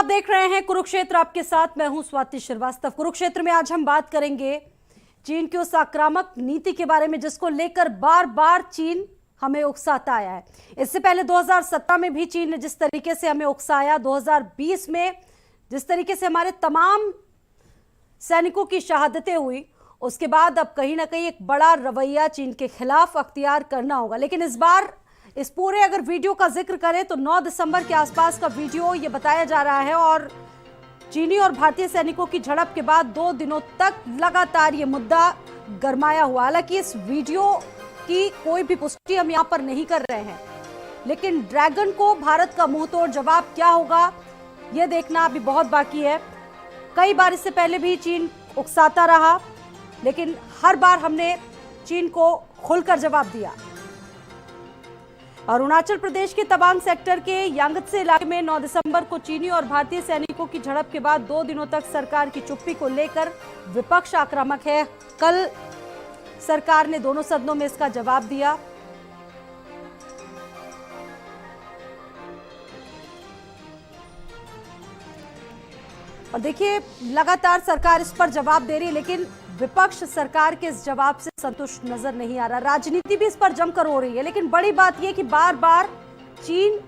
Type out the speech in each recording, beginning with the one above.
देख रहे हैं कुरुक्षेत्र, आपके साथ मैं हूं स्वाति श्रीवास्तव। कुरुक्षेत्र में आज हम बात करेंगे चीन की उस आक्रामक नीति के बारे में जिसको लेकर बार बार चीन हमें उकसाता आया है। इससे पहले 2017 में भी चीन ने जिस तरीके से हमें उकसाया, 2020 में जिस तरीके से हमारे तमाम सैनिकों की शहादतें हुई, उसके बाद अब कहीं ना कहीं एक बड़ा रवैया चीन के खिलाफ अख्तियार करना होगा। लेकिन इस बार इस पूरे अगर वीडियो का जिक्र करें तो 9 दिसंबर के आसपास का वीडियो ये बताया जा रहा है और चीनी और भारतीय सैनिकों की झड़प के बाद 2 दिनों तक लगातार ये मुद्दा गरमाया हुआ। हालांकि इस वीडियो की कोई भी पुष्टि हम यहाँ पर नहीं कर रहे हैं, लेकिन ड्रैगन को भारत का मुंहतोड़ जवाब क्या होगा ये देखना अभी बहुत बाकी है। कई बार इससे पहले भी चीन उकसाता रहा, लेकिन हर बार हमने चीन को खुलकर जवाब दिया। अरुणाचल प्रदेश के तवांग सेक्टर के यांगत्से इलाके में 9 दिसंबर को चीनी और भारतीय सैनिकों की झड़प के बाद 2 दिनों तक सरकार की चुप्पी को लेकर विपक्ष आक्रामक है। कल सरकार ने दोनों सदनों में इसका जवाब दिया। और देखिए, लगातार सरकार इस पर जवाब दे रही है, लेकिन विपक्ष सरकार के इस जवाब से संतुष्ट नजर नहीं आ रहा। राजनीति भी इस पर जमकर हो रही है, लेकिन बड़ी बात यह कि बार बार चीन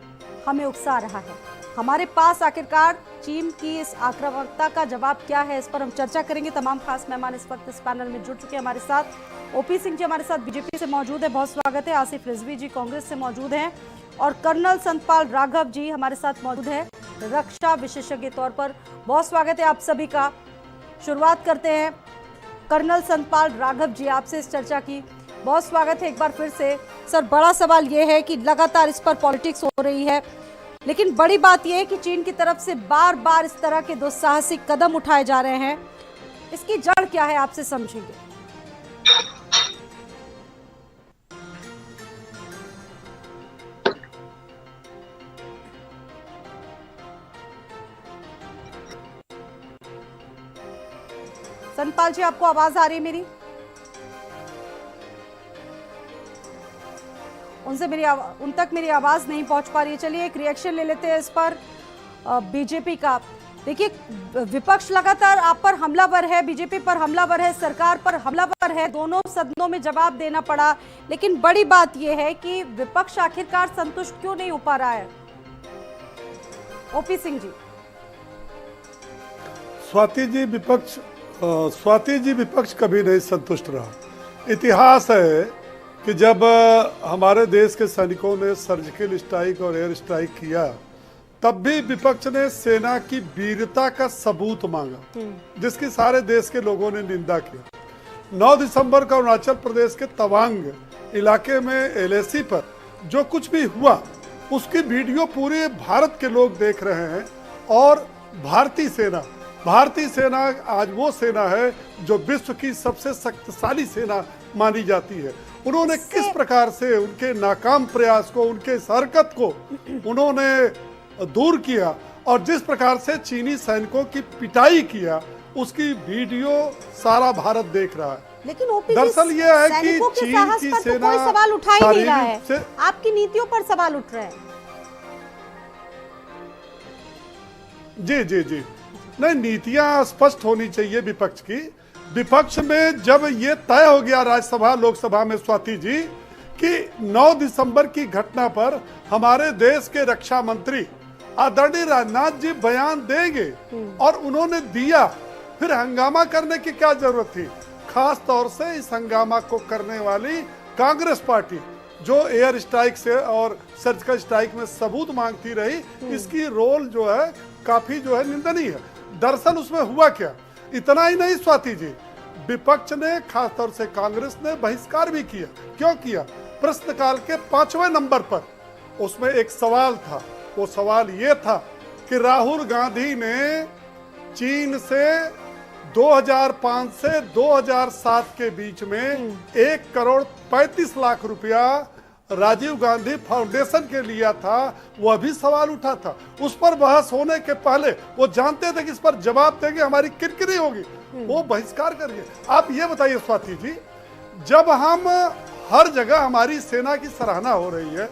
हमें उकसा रहा है। हमारे पास आखिरकार चीन की इस आक्रामकता का जवाब क्या है, इस पर हम चर्चा करेंगे। तमाम खास मेहमान इस वक्त इस पैनल में जुड़ चुके हैं हमारे साथ। ओपी सिंह जी हमारे साथ बीजेपी से मौजूद है, बहुत स्वागत है। आसिफ रिजवी जी कांग्रेस से मौजूद हैं और कर्नल सतपाल राघव जी हमारे साथ मौजूद है रक्षा विशेषज्ञ के तौर पर। बहुत स्वागत है आप सभी का। शुरुआत करते हैं कर्नल सतपाल राघव जी, आपसे इस चर्चा की बहुत स्वागत है एक बार फिर से। सर, बड़ा सवाल यह है कि लगातार इस पर पॉलिटिक्स हो रही है, लेकिन बड़ी बात यह है कि चीन की तरफ से बार बार इस तरह के दुस्साहसिक कदम उठाए जा रहे हैं। इसकी जड़ क्या है, आपसे समझेंगे। सतपाल जी, आपको आवाज आ रही है मेरी? उन तक मेरी आवाज नहीं पहुंच पा रही है। चलिए एक रिएक्शन ले लेते हैं इस पर बीजेपी का। देखिए, विपक्ष लगातार आप पर हमलावर है, बीजेपी पर हमलावर है, सरकार पर हमलावर है। दोनों सदनों में जवाब देना पड़ा, लेकिन बड़ी बात यह है कि विपक्ष आखिरकार संतुष्ट क्यों नहीं हो पा रहा है। ओपी सिंह जी। स्वाति जी, विपक्ष कभी नहीं संतुष्ट रहा। इतिहास है कि जब हमारे देश के सैनिकों ने सर्जिकल स्ट्राइक और एयर स्ट्राइक किया, तब भी विपक्ष ने सेना की वीरता का सबूत मांगा, जिसकी सारे देश के लोगों ने निंदा की। 9 दिसंबर को अरुणाचल प्रदेश के तवांग इलाके में एलएसी पर जो कुछ भी हुआ, उसकी वीडियो पूरे भारत के लोग देख रहे हैं। और भारतीय सेना आज वो सेना है जो विश्व की सबसे शक्तिशाली सेना मानी जाती है। उन्होंने किस प्रकार से उनके नाकाम प्रयास को, उनके इस हरकत को उन्होंने दूर किया और जिस प्रकार से चीनी सैनिकों की पिटाई किया, उसकी वीडियो सारा भारत देख रहा है। लेकिन दरअसल ये है कि चीन की सेना कोई सवाल उठा ही नहीं रहा है, आपकी नीतियों पर सवाल उठ रहे हैं। जी, नहीं, नीतियां स्पष्ट होनी चाहिए विपक्ष की। विपक्ष में जब ये तय हो गया राज्यसभा लोकसभा में स्वाति जी कि 9 दिसंबर की घटना पर हमारे देश के रक्षा मंत्री आदरणीय राजनाथ जी बयान देंगे और उन्होंने दिया, फिर हंगामा करने की क्या जरूरत थी। खास तौर से इस हंगामा को करने वाली कांग्रेस पार्टी जो एयर स्ट्राइक से और सर्जिकल स्ट्राइक में सबूत मांगती रही, इसकी रोल जो है काफी जो है निंदनीय है। दरअसल उसमें हुआ क्या, इतना ही नहीं स्वाति जी, विपक्ष ने खासतौर से कांग्रेस ने बहिष्कार भी किया। क्यों किया? प्रश्नकाल के 5वें नंबर पर उसमें एक सवाल था। वो सवाल ये था कि राहुल गांधी ने चीन से 2005 से 2007 के बीच में 1 करोड़ 35 लाख रुपया राजीव गांधी फाउंडेशन के लिया था, वह भी सवाल उठा था। उस पर बहस होने के पहले वो जानते थे कि इस पर जवाब देंगे, हमारी किरकिरी होगी, वो बहिष्कार करिए। आप ये बताइए स्वाति जी, जब हम हर जगह हमारी सेना की सराहना हो रही है,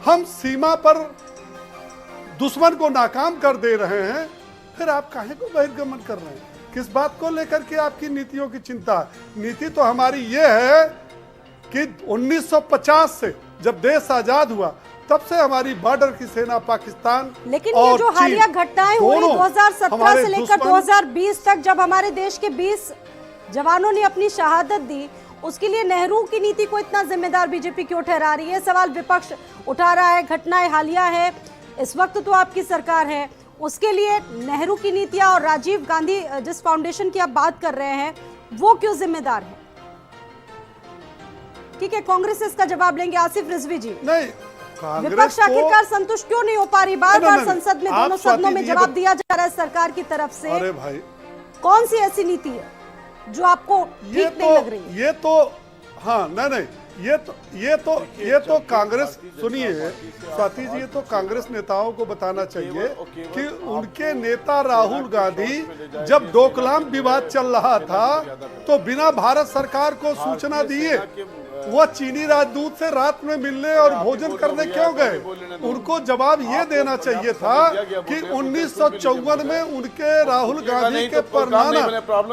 हम सीमा पर दुश्मन को नाकाम कर दे रहे हैं, फिर आप काहे को बहिर्गमन कर रहे हैं? किस बात को लेकर के आपकी नीतियों की चिंता है? नीति तो हमारी ये है कि 1950 से जब देश आजाद हुआ तब से हमारी बॉर्डर की सेना पाकिस्तान, लेकिन ये जो हालिया घटनाएं हुई 2017 से लेकर 2020 तक, जब हमारे देश के 20 जवानों ने अपनी शहादत दी, उसके लिए नेहरू की नीति को इतना जिम्मेदार बीजेपी क्यों ठहरा रही है? सवाल विपक्ष उठा रहा है। घटनाएं हालिया है, इस वक्त तो आपकी सरकार है, उसके लिए नेहरू की नीतियां और राजीव गांधी जिस फाउंडेशन की आप बात कर रहे हैं वो क्यों जिम्मेदार है? ठीक है, कांग्रेस से इसका जवाब लेंगे। आसिफ रिजवी जी, नहीं, विपक्ष आखिरकार संतुष्ट क्यों नहीं हो पा रही? बार बार संसद में, दोनों सदनों में जवाब दिया जा रहा है सरकार की तरफ से। अरे भाई, कौन सी ऐसी नीति है जो आपको ठीक नहीं लग रही? ये तो हाँ, नहीं, ये तो कांग्रेस, सुनिए स्वाति जी, ये तो कांग्रेस नेताओं को बताना चाहिए कि उनके नेता राहुल गांधी जब डोकलाम विवाद चल रहा था तो बिना भारत सरकार को सूचना दिए वो चीनी राजदूत से रात में मिलने और भोजन करने क्यों गए? उनको जवाब ये देना चाहिए था कि 1954 में उनके राहुल गांधी के परनाना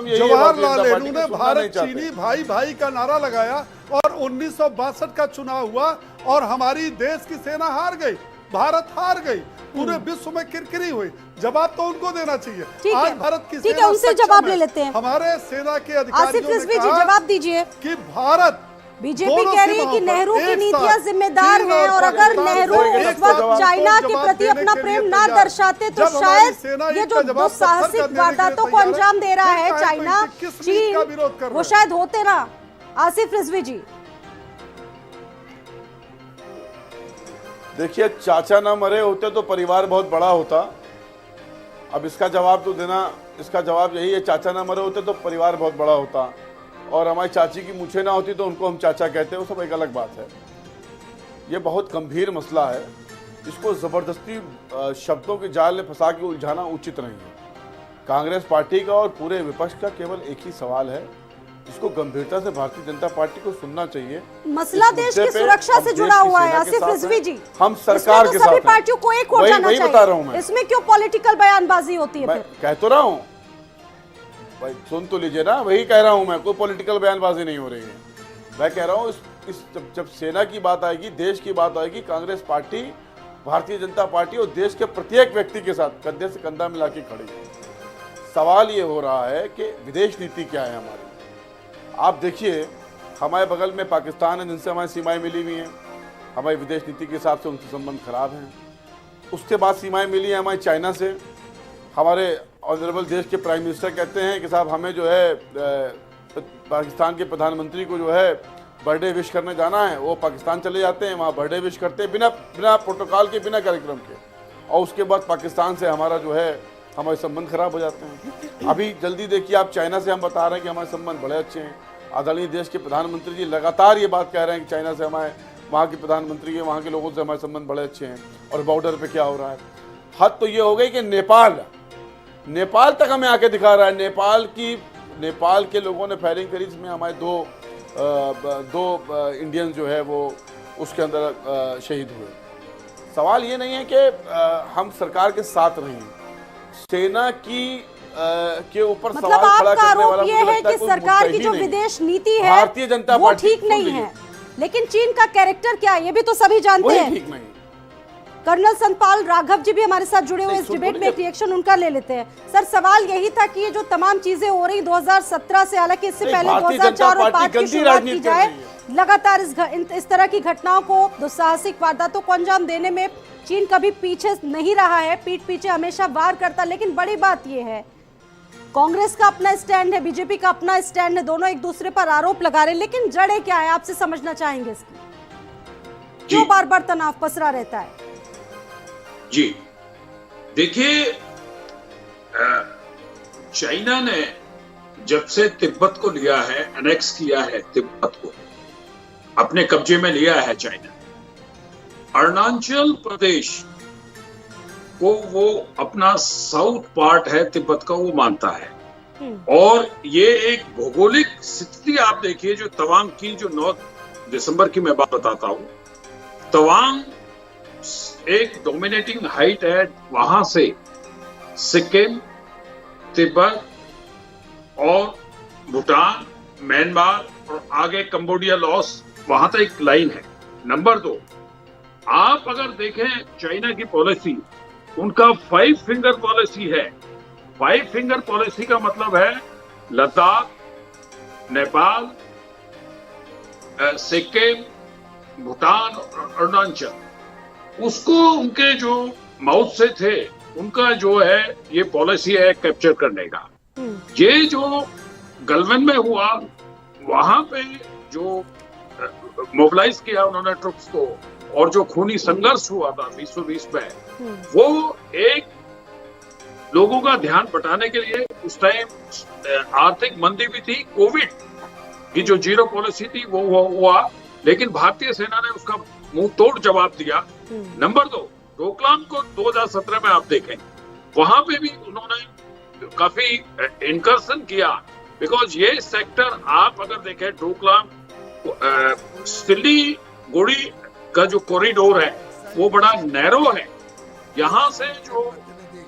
जवाहरलाल नेहरू ने भारत चीनी भाई भाई का नारा लगाया और 1962 का चुनाव हुआ और हमारी देश की सेना हार गई, भारत हार गई, पूरे विश्व में किरकिरी हुई। जवाब तो उनको देना चाहिए। आज भारत की सेना, उनसे जवाब ले लेते हैं। हमारे सेना के अधिकारियों ने कहा जवाब दीजिए कि भारत, बीजेपी कह रही है कि नेहरू की नीतियां जिम्मेदार हैं और अगर नेहरू उस वक्त चाइना के प्रति अपना प्रेम ना दर्शाते तो शायद ये जो दुस्साहसिक वारदातों को अंजाम दे रहा है चाइना, चीन, वो शायद होते ना। आसिफ रिजवी जी, देखिए, चाचा ना मरे होते तो परिवार बहुत बड़ा होता। अब इसका जवाब तो देना, इसका जवाब यही है, चाचा ना मरे होते तो परिवार बहुत बड़ा होता और हमारी चाची की मूछें ना होती तो उनको हम चाचा कहते हैं, वो सब एक अलग बात है। ये बहुत गंभीर मसला है, इसको ज़बरदस्ती शब्दों के जाल में फंसा के उलझाना उचित नहीं है। कांग्रेस पार्टी का और पूरे विपक्ष का केवल एक ही सवाल है, इसको गंभीरता से भारतीय जनता पार्टी को सुनना चाहिए। मसला देश की सुरक्षा से जुड़ा हुआ है। आसिफ रिजवी जी, हम सरकार के साथ सभी पार्टियों को एक हो जाना चाहिए। बता रहा हूं मैं, इसमें क्यों पॉलिटिकल बयानबाजी होती है? मैं कह तो रहा हूँ भाई, सुन तो लीजिए ना, वही कह रहा हूं मैं, कोई पॉलिटिकल बयानबाजी नहीं हो रही है। मैं कह रहा हूं जब सेना की बात आएगी, देश की बात आएगी, कांग्रेस पार्टी, भारतीय जनता पार्टी और देश के प्रत्येक व्यक्ति के साथ कंधे से कंधा मिला के खड़ी है। सवाल ये हो रहा है कि विदेश नीति क्या है हमारी। आप देखिए, हमारे बगल में पाकिस्तान है जिनसे हमारी सीमाएं मिली हुई हैं, हमारी विदेश नीति के हिसाब से उनसे संबंध खराब हैं। उसके बाद सीमाएं मिली हैं हमारी चाइना से। हमारे ऑनरेबल देश के प्राइम मिनिस्टर कहते हैं कि साहब हमें जो है पाकिस्तान के प्रधानमंत्री को जो है बर्थडे विश करने जाना है, वो पाकिस्तान चले जाते हैं, वहाँ बर्थडे विश करते हैं बिना प्रोटोकॉल के, बिना कार्यक्रम के, और उसके बाद पाकिस्तान से हमारा जो है हमारे संबंध खराब हो जाते हैं। अभी जल्दी देखिए, आप चाइना से हम बता रहे हैं कि हमारे संबंध बड़े अच्छे हैं। आदरणीय देश के प्रधानमंत्री जी लगातार ये बात कह रहे हैं कि चाइना से हमारे, वहाँ के प्रधानमंत्री के, वहाँ के लोगों से हमारे संबंध बड़े अच्छे हैं। और बॉर्डर पे क्या हो रहा है? हद तो ये हो गई कि नेपाल तक हमें आके दिखा रहा है। नेपाल के लोगों ने फायरिंग करी, जिसमें हमारे दो इंडियन जो है वो उसके अंदर शहीद हुए। सवाल ये नहीं है कि हम सरकार के साथ रहें, सेना की के ऊपर मतलब सवाल खड़ा करने वाला ये है कि सरकार की जो विदेश नीति है भारतीय जनता वो ठीक नहीं है, लेकिन चीन का कैरेक्टर क्या है ये भी तो सभी जानते हैं। ठीक नहीं। कर्नल सतपाल राघव जी भी हमारे साथ जुड़े हुए इस डिबेट में, एक रिएक्शन उनका ले लेते हैं। सर, सवाल यही था कि ये जो तमाम चीजें हो रही 2017 से, हालांकि इससे पहले 2004 और 5 की शुरुआत की जाए, लगातार इस तरह की घटनाओं को, दुस्साहसिक वारदातों को अंजाम देने में चीन कभी पीछे नहीं रहा है, पीठ पीछे हमेशा वार करता। लेकिन बड़ी बात यह है, कांग्रेस का अपना स्टैंड है, बीजेपी का अपना स्टैंड है, दोनों एक दूसरे पर आरोप लगा रहे हैं, लेकिन जड़ें क्या है आपसे समझना चाहेंगे इसकी, क्यों बार बार तनाव पसरा रहता है? जी देखिए, चाइना ने जब से तिब्बत को लिया है, एनेक्स किया है, तिब्बत को अपने कब्जे में लिया है चाइना, अरुणाचल प्रदेश को वो अपना साउथ पार्ट है तिब्बत का, वो मानता है। और ये एक भौगोलिक स्थिति आप देखिए, जो तवांग की, जो 9 दिसंबर की मैं बात बताता हूं, तवांग एक डोमिनेटिंग हाइट है, वहां से सिक्किम तिब्बत और भूटान, म्यांमार और आगे कंबोडिया, लॉस, वहां तक एक लाइन है। नंबर 2, आप अगर देखें चाइना की पॉलिसी, उनका 5 फिंगर पॉलिसी है। 5 फिंगर पॉलिसी का मतलब है लद्दाख, नेपाल, सिक्किम, भूटान और अरुणाचल, उसको उनके जो माउथ से थे, उनका जो है ये पॉलिसी है कैप्चर करने का। ये जो गलवान में हुआ, वहां पे जो मोबिलाइज किया उन्होंने ट्रुप्स को, और जो खूनी संघर्ष हुआ था 2020 में, वो एक लोगों का ध्यान बटाने के लिए, उस टाइम आर्थिक मंदी भी थी, कोविड की जो जीरो पॉलिसी थी वो हुआ, लेकिन भारतीय सेना ने उसका मुंह तोड़ जवाब दिया। नंबर 2, डोकलाम को 2017 में आप देखें, वहां पे भी उन्होंने काफी इंकर्सन किया, बिकॉज ये सेक्टर आप अगर देखें, डोकलाम सिलीगुड़ी का जो कॉरिडोर है वो बड़ा नैरो है। यहाँ से जो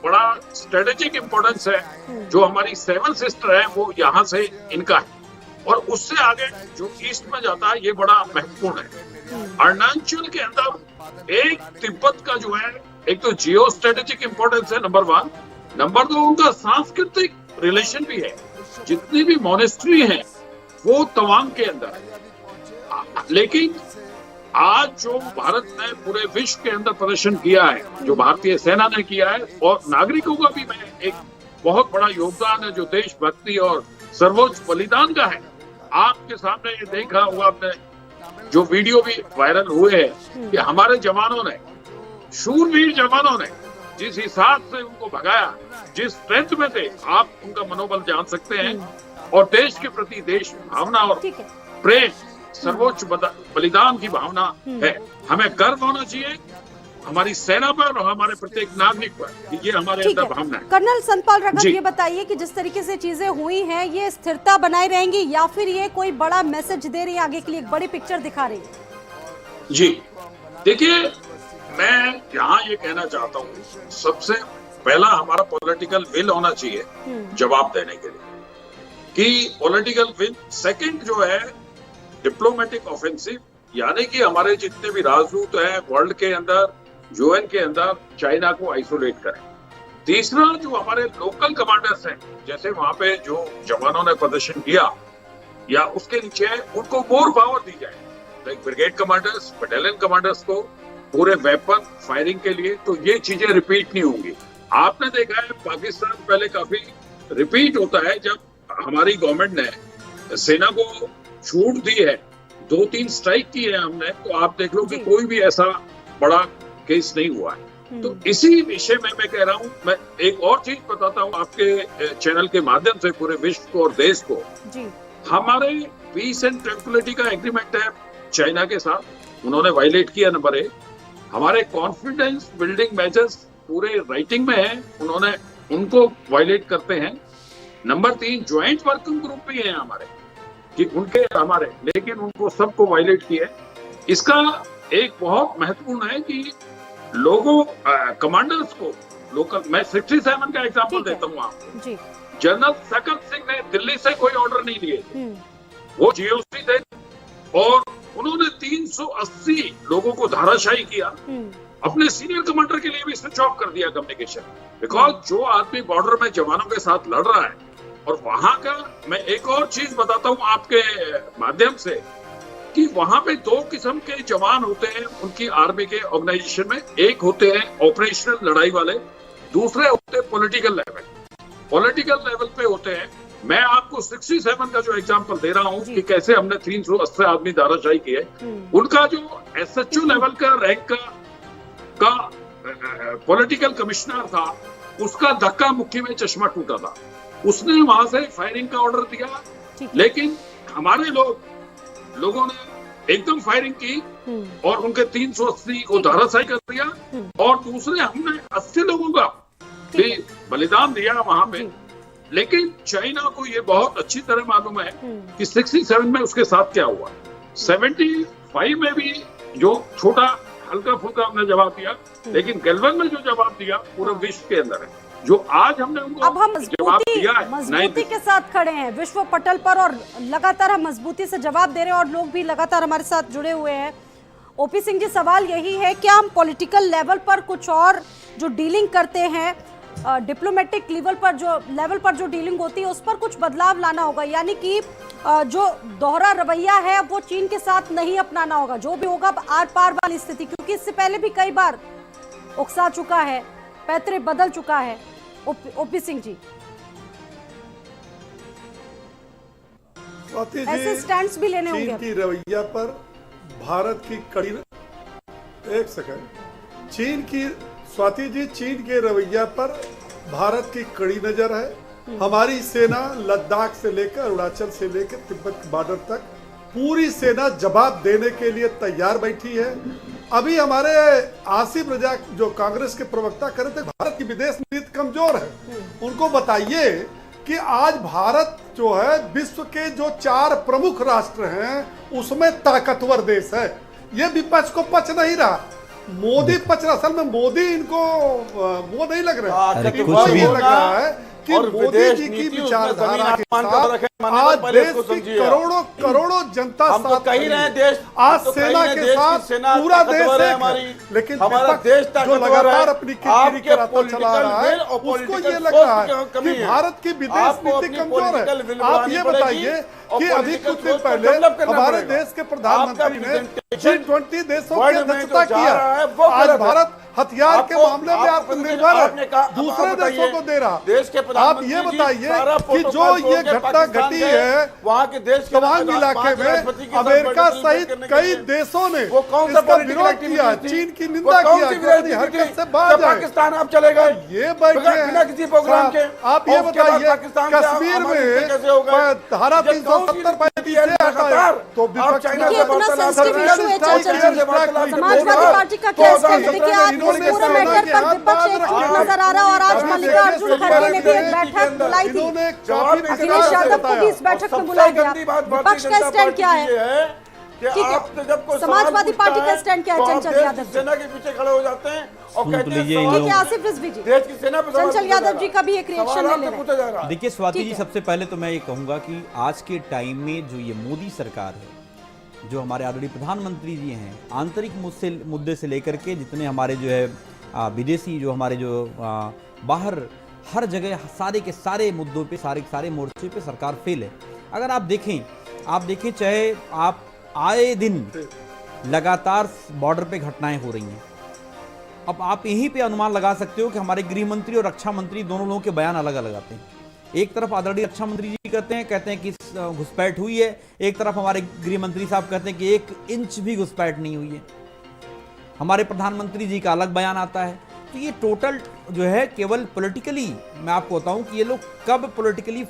बड़ा स्ट्रेटेजिक इंपॉर्टेंस है, जो हमारी 7 सिस्टर है, वो यहाँ से इनका है, और उससे आगे जो ईस्ट में जाता है ये बड़ा महत्वपूर्ण है। अरुणाचल के अंदर एक तिब्बत का जो है, एक तो जियो स्ट्रेटेजिक इंपॉर्टेंस है नंबर 1, नंबर 2 उनका सांस्कृतिक रिलेशन भी है। जितनी भी मोनेस्ट्री हैं वो तवांग के अंदर है। लेकिन आज जो भारत ने पूरे विश्व के अंदर प्रदर्शन किया है, जो भारतीय सेना ने किया है, और नागरिकों का भी मैं एक बहुत बड़ा योगदान है जो देशभक्ति और सर्वोच्च बलिदान का है। आपके सामने ये देखा हुआ आपने, जो वीडियो भी वायरल हुए हैं कि हमारे जवानों ने, शूरवीर जवानों ने जिस हिसाब से उनको भगाया, जिस स्ट्रेंथ में थे, आप उनका मनोबल जान सकते हैं। और देश के प्रति देश भावना और प्रेम, सर्वोच्च बलिदान की भावना है। हमें गर्व होना चाहिए हमारी सेना पर और हमारे प्रत्येक नागरिक पर, कि ये हमारे अंदर भावना है। कर्नल सतपाल रघत, ये बताइए कि जिस तरीके से चीजें हुई हैं, ये स्थिरता बनाए रहेंगी या फिर ये कोई बड़ा मैसेज दे रही है, आगे के लिए एक बड़ी पिक्चर दिखा रही है? जी देखिए, मैं यहाँ ये कहना चाहता हूँ, सबसे पहला हमारा पॉलिटिकल विल होना चाहिए जवाब देने के लिए, कि पॉलिटिकल विल। सेकंड जो है डिप्लोमेटिक ऑफेंसिव, यानी कि हमारे जितने भी राजदूत हैं वर्ल्ड के अंदर, यूएन के अंदर, चाइना को आइसोलेट करें। तीसरा जो हमारे लोकल कमांडर्स हैं, जैसे वहां पे जो जवानों ने प्रदर्शन किया या उसके नीचे है, उनको मोर पावर दी जाए, like brigade commanders, battalion commanders को पूरे वेपन फायरिंग के लिए। तो ये चीजें रिपीट नहीं होंगी। आपने देखा है पाकिस्तान पहले काफी रिपीट होता है, जब हमारी गवर्नमेंट ने सेना को छूट दी है, 2-3 स्ट्राइक की है हमने, तो आप देख लो कि कोई भी ऐसा बड़ा केस नहीं हुआ है। तो इसी विषय में मैं कह रहा हूँ, मैं एक और चीज बताता हूँ आपके चैनल के माध्यम से पूरे विश्व को और देश को। हमारे पीस एंड ट्रैंक्विलिटी का एग्रीमेंट है चाइना के साथ, उन्होंने वायलेट किया नंबर 1। हमारे कॉन्फिडेंस बिल्डिंग मेजर्स पूरे राइटिंग में है, उन्होंने उनको वायलेट करते हैं। नंबर 3, ज्वाइंट वर्किंग ग्रुप भी है हमारे, कि उनके हमारे, लेकिन उनको सबको वायलेट किया है। इसका एक बहुत महत्वपूर्ण है कि लोगों कमांडर्स को लोकल, मैं 67 का एग्जांपल देता हूँ आपको। जनरल सकत सिंह ने दिल्ली से कोई ऑर्डर नहीं लिए, वो जीओसी थे, और उन्होंने 380 लोगों को धाराशायी किया। अपने सीनियर कमांडर के लिए भी स्विच ऑफ कर दिया कम्युनिकेशन, बिकॉज जो आदमी बॉर्डर में जवानों के साथ लड़ रहा है, और वहां का मैं एक और चीज बताता हूं आपके माध्यम से, कि वहां पे 2 किस्म के जवान होते हैं उनकी आर्मी के ऑर्गेनाइजेशन में। एक होते हैं ऑपरेशनल लड़ाई वाले, दूसरे होते हैं पॉलिटिकल लेवल। पॉलिटिकल लेवल पे होते हैं, मैं आपको 67 का जो एग्जांपल दे रहा हूं कि कैसे हमने 380 आदमी धाराशायी किए, उनका जो एसएचओ लेवल का रैंक का पॉलिटिकल कमिश्नर था, उसका धक्का मुक्की में चश्मा टूटा था, उसने वहां से फायरिंग का ऑर्डर दिया। लेकिन हमारे लोगों ने एकदम फायरिंग की और उनके 380 को धाराशायी कर दिया, और दूसरे हमने 80 लोगों का भी बलिदान दिया वहां पे। लेकिन चाइना को ये बहुत अच्छी तरह मालूम है कि 67 में उसके साथ क्या हुआ। 75 में भी जो छोटा हल्का फुल्का हमने जवाब दिया, लेकिन गलवान में जो जवाब दिया पूरे विश्व के अंदर है। जो आज हमने उनको अब हम जवाब दिया है, मजबूती के साथ खड़े हैं विश्व पटल पर और लगातार हम मजबूती से जवाब दे रहे हैं और लोग भी लगातार हमारे साथ जुड़े हुए हैं। ओपी सिंह जी, सवाल यही है, क्या हम पॉलिटिकल लेवल पर कुछ और जो डीलिंग करते हैं, डिप्लोमेटिक लेवल पर जो डीलिंग होती है उस पर कुछ बदलाव लाना होगा, यानी कि जो दोहरा रवैया है वो चीन के साथ नहीं अपनाना होगा, जो भी होगा आर पार वाली स्थिति, क्योंकि इससे पहले भी कई बार उकसा चुका है, पैतरे बदल चुका है। ओपी सिंह जी, स्वाति जी, ऐसे स्टैंड्स भी लेने चीन होंगे। की रवैया पर भारत की कड़ी, एक सेकंड, स्वाति जी, चीन के रवैया पर भारत की कड़ी नजर है। हमारी सेना लद्दाख से लेकर अरुणाचल से लेकर तिब्बत बॉर्डर तक पूरी सेना जवाब देने के लिए तैयार बैठी है। अभी हमारे आसिफ रजा जो कांग्रेस के प्रवक्ता कर रहे थे, भारत की विदेश नीति कमजोर है। उनको बताइए कि आज भारत जो है विश्व के जो 4 प्रमुख राष्ट्र हैं उसमें ताकतवर देश है। ये विपक्ष को पच नहीं रहा, मोदी पच रहा। असल में मोदी इनको वो नहीं लग रहा है, इनको ये लग रहा है कि मोदी जी की विचारधारा के साथ आज देश की करोड़ों जनता साथ कहीं रहे देश, आज सेना के साथ पूरा देश है, लेकिन हमारा देश जो लगातार अपनी किरकिरी कराता चला रहा है उसको ये लग रहा है कि भारत की विदेश नीति कमजोर है। आप ये बताइए कि अभी कुछ दिन पहले हमारे देश के प्रधानमंत्री ने G20 देशों की अध्यक्षता किया। आज भारत हथियार के मामले में आत्मनिर्भर है, दूसरे देशों को दे रहा। आप ये बताइए कि जो ये घटना घटी है वहाँ के देश तवांग इलाके में अमेरिका सहित कई देशों ने इसका विरोध किया, चीन की निंदा किया, हरकत से बाहर जाए। पाकिस्तान आप चले गए, ये बैठे किसी प्रोग्राम के। आप ये बताइए कश्मीर में धारा 370 पीछे हटाया तो विपक्ष समाजवादी पार्टी का क्या स्टैंड है? देखिए आज इस पूरे मैटर पर विपक्ष एकजुट नजर आ रहा है और आज मल्लिकार्जुन खड़गे ने भी एक बैठक बुलाई थी, अखिलेश यादव को भी इस बैठक में बुलाया गया। विपक्ष का स्टैंड क्या है? ठीक है, समाजवादी पार्टी का स्टैंड क्या है? चंचल यादव सेना के पीछे खड़े हो जाते हैं और कहते हैं ठीक है, आसिफ रिजवी जी, देश की सेना पे चंचल यादव जी का भी एक रिएक्शन ले रहे हैं। देखिए स्वाति जी, सबसे पहले तो मैं ये कहूंगा कि आज के टाइम में जो ये मोदी सरकार है, जो हमारे ऑलरेडी प्रधानमंत्री जी हैं, आंतरिक मुद्दे से लेकर के जितने हमारे जो है विदेशी जो हमारे जो बाहर हर जगह सारे के सारे मुद्दों पे सारे मोर्चे पे सरकार फेल है। अगर आप देखें चाहे आप आए दिन लगातार बॉर्डर पे घटनाएं हो रही हैं। अब आप यहीं पे अनुमान लगा सकते हो कि हमारे गृह मंत्री और रक्षा मंत्री दोनों लोगों के बयान अलग अलग आते हैं। एक तरफ आदरणीय रक्षा मंत्री जी कहते हैं कि घुसपैठ हुई है, एक तरफ हमारे गृह मंत्री साहब कहते हैं कि 1 इंच भी घुसपैठ नहीं हुई है। हमारे प्रधानमंत्री जी का अलग बयान आता है। तो ये टोटल जो है केवल पॉलिटिकली, मैं आपको बताऊं कि ये लोग कब पॉलिटिकली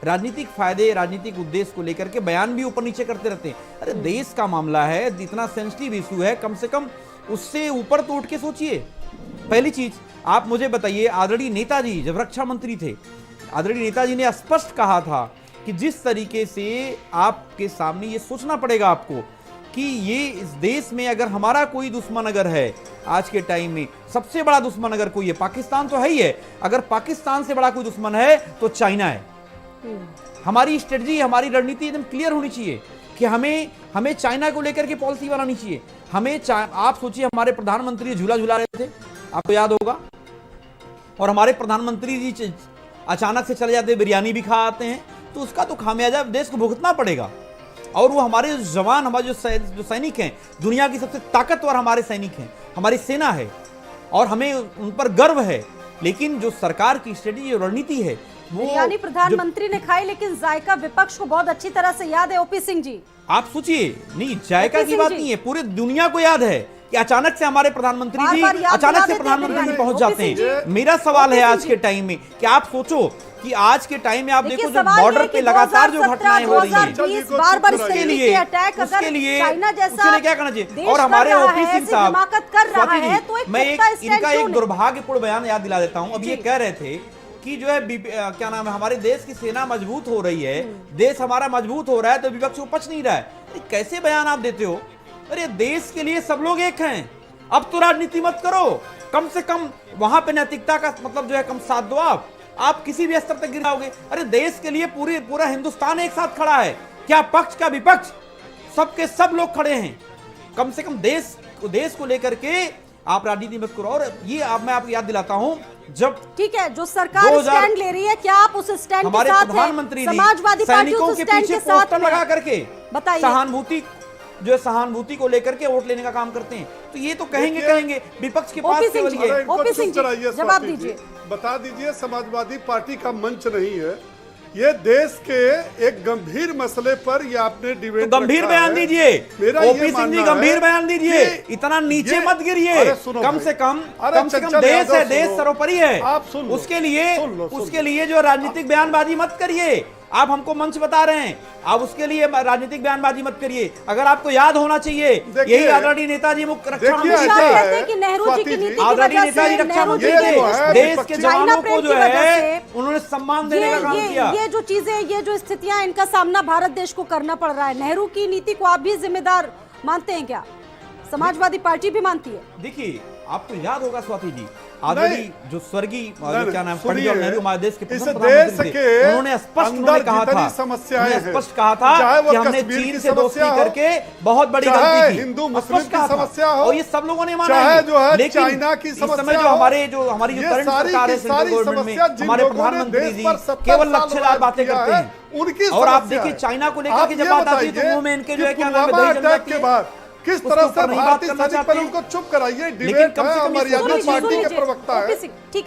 राजनीतिक उद्देश्य को लेकर के बयान भी ऊपर नीचे करते रहते हैं। अरे देश का मामला है, इतना सेंसिटिव इशू है, कम से कम उससे ऊपर तो उठ के सोचिए। पहली चीज आप मुझे बताइए, आदरणीय नेताजी जब रक्षा मंत्री थे, आदरणीय नेताजी ने स्पष्ट कहा था कि जिस तरीके से आपके सामने ये सोचना पड़ेगा आपको कि ये इस देश में अगर हमारा कोई दुश्मन अगर है आज के टाइम में, सबसे बड़ा दुश्मन अगर कोई है, पाकिस्तान तो है ही है, अगर पाकिस्तान से बड़ा कोई दुश्मन है तो चाइना है। हमारी स्ट्रेटजी, हमारी रणनीति एकदम क्लियर होनी चाहिए कि हमें चाइना को लेकर के पॉलिसी बनानी चाहिए। आप सोचिए, हमारे प्रधानमंत्री झूला झूला रहे थे, आपको याद होगा, और हमारे प्रधानमंत्री जी अचानक से चले जाते, बिरयानी भी खा आते हैं, तो उसका तो खामियाजा देश को भुगतना पड़ेगा। और वो हमारे जवान, हमारे जो सैनिक हैं, दुनिया की सबसे ताकतवर हमारे सैनिक हैं, हमारी सेना है और हमें उन पर गर्व है। लेकिन जो सरकार की स्ट्रेटजी, रणनीति है, वो बिरयानी प्रधानमंत्री ने खाई, लेकिन जायका विपक्ष को बहुत अच्छी तरह से याद है। ओपी सिंह जी, आप सोचिए, नहीं जायका की बात नहीं है, पूरी दुनिया को याद है कि अचानक से हमारे प्रधानमंत्री जी पहुंच जाते हैं। मेरा सवाल है आज के टाइम में कि आप सोचो कि आज के टाइम में आप देखो जो बॉर्डर पे लगातार जो घटनाएं हो रही हैं, उसके लिए क्या करना चाहिए। और हमारे ओपी सिंह साहब, मैं इनका एक दुर्भाग्यपूर्ण बयान याद दिला देता हूं। अब ये कह रहे थे कि जो है क्या नाम है, हमारे देश की सेना मजबूत हो रही है, देश हमारा मजबूत हो रहा है, तो विपक्ष को पच नहीं रहा है। कैसे बयान आप देते हो? अरे देश के लिए सब लोग एक हैं, अब तो राजनीति मत करो। कम से कम वहां पे नैतिकता का मतलब जो है कम साथ दो। आप किसी भी स्तर तक गिर जाओगे। अरे देश के लिए पूरा हिंदुस्तान एक साथ खड़ा है, क्या पक्ष क्या विपक्ष, सबके सब लोग खड़े हैं। कम से कम देश को लेकर के आप राजनीति मत करो। और ये मैं आपको याद दिलाता हूं, जब ठीक है, जो सरकार स्टैंड ले रही है, क्या आप उस स्टैंड के हमारे साथ प्रधानमंत्री हैं? समाजवादी पार्टी सैनिकों उस के स्टैंड पीछे के साथ पोस्टर लगा करके बताइए, सहानुभूति को लेकर के वोट लेने का काम करते हैं, तो ये तो कहेंगे विपक्ष के पास ओपी सिंह केवल जी, ये ओपी सिंह जी, जवाब दीजिए। बता दीजिए, समाजवादी पार्टी का मंच नहीं है ये। देश के एक गंभीर मसले पर ये आपने डिबेट तो गंभीर बयान दीजिए। ओपी सिंह जी गंभीर बयान दीजिए, इतना नीचे मत गिरिए। कम से कम देश है, देश सर्वोपरि है। उसके लिए जो राजनीतिक बयानबाजी मत करिए। आप हमको मंच बता रहे हैं, आप उसके लिए राजनीतिक बयानबाजी मत करिए। अगर आपको याद होना चाहिए, यही आदरणीय नेताजी मुख्य रक्षा मंत्री थे, कि नेहरू जी की नीति की आदरणीय वजह से, नेताजी रक्षा नेहरू मंत्री जी थे, के देश के जवानों को जो है से उन्होंने सम्मान देने का काम किया। ये जो चीजें, ये जो स्थितियां, इनका सामना भारत देश को करना पड़ रहा है। नेहरू की नीति को आप भी जिम्मेदार मानते हैं क्या? समाजवादी पार्टी भी मानती है। देखिए, आपको याद होगा स्वाति जी, आदरणीय जो स्वर्गीय क्या नाम पंडित जवाहरलाल नेहरू हमारे देश के प्रथम प्रधानमंत्री थे, उन्होंने स्पष्ट कहा था कि हमने चीन से दोस्ती करके बहुत बड़ी गलती की, हिंदू मुस्लिम की समस्या हो, और ये सब लोगों ने माना चाहे जो है लेकिन चाइना की इस समय समस्या जो हो, हमारी जो करंट सरकार है, सेंट्रल गवर्नमेंट में हमारे प्रधानमंत्री जी केवल लक्ष्यदार बातें करते हैं। उनकी और आप देखिए, चाइना को लेकर के जब बात आती है तो मुंह में इनके जो है क्या नाम है, दही जम जाती है। किस तरह से भारतीय सैनिक पर उनको चुप कराइए। डिबेट है, अमर्यादित पार्टी के प्रवक्ता है,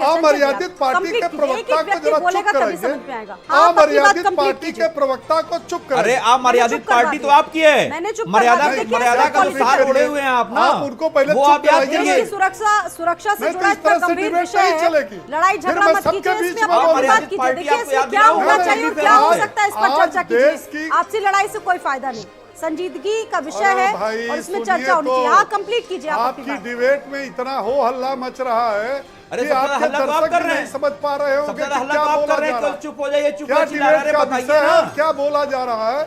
अमर्यादित पार्टी के प्रवक्ता को जरा चुप कराइए। अमर्यादित पार्टी के प्रवक्ता को चुप कराइए। अरे आप मर्यादित पार्टी तो आपकी है, मर्यादा का अनुसार उड़े हुए हैं आप ना, उनको पहले वो आप याद करिए। सुरक्षा से जुड़ा इतना गंभीर विषय है, लड़ाई झगड़ा मत कीजिए, इसमें अपनी बात कीजिए। देखिए इसमें क्या होना चाहिए और क्या हो सकता है, इस पर चर्चा कीजिए। आपसी लड़ाई से कोई फायदा नहीं, संजीदगी का विषय है और इसमें चर्चा होनी चाहिए। हाँ, कंप्लीट कीजिए। आपकी डिबेट में इतना हो हल्ला मच रहा है अरे कि आपके दर्शक नहीं समझ पा रहे हो क्या बोला जा रहा है। चुप हो जाइए, चुप क्या डिबेट का विषय है, क्या बोला जा रहा है,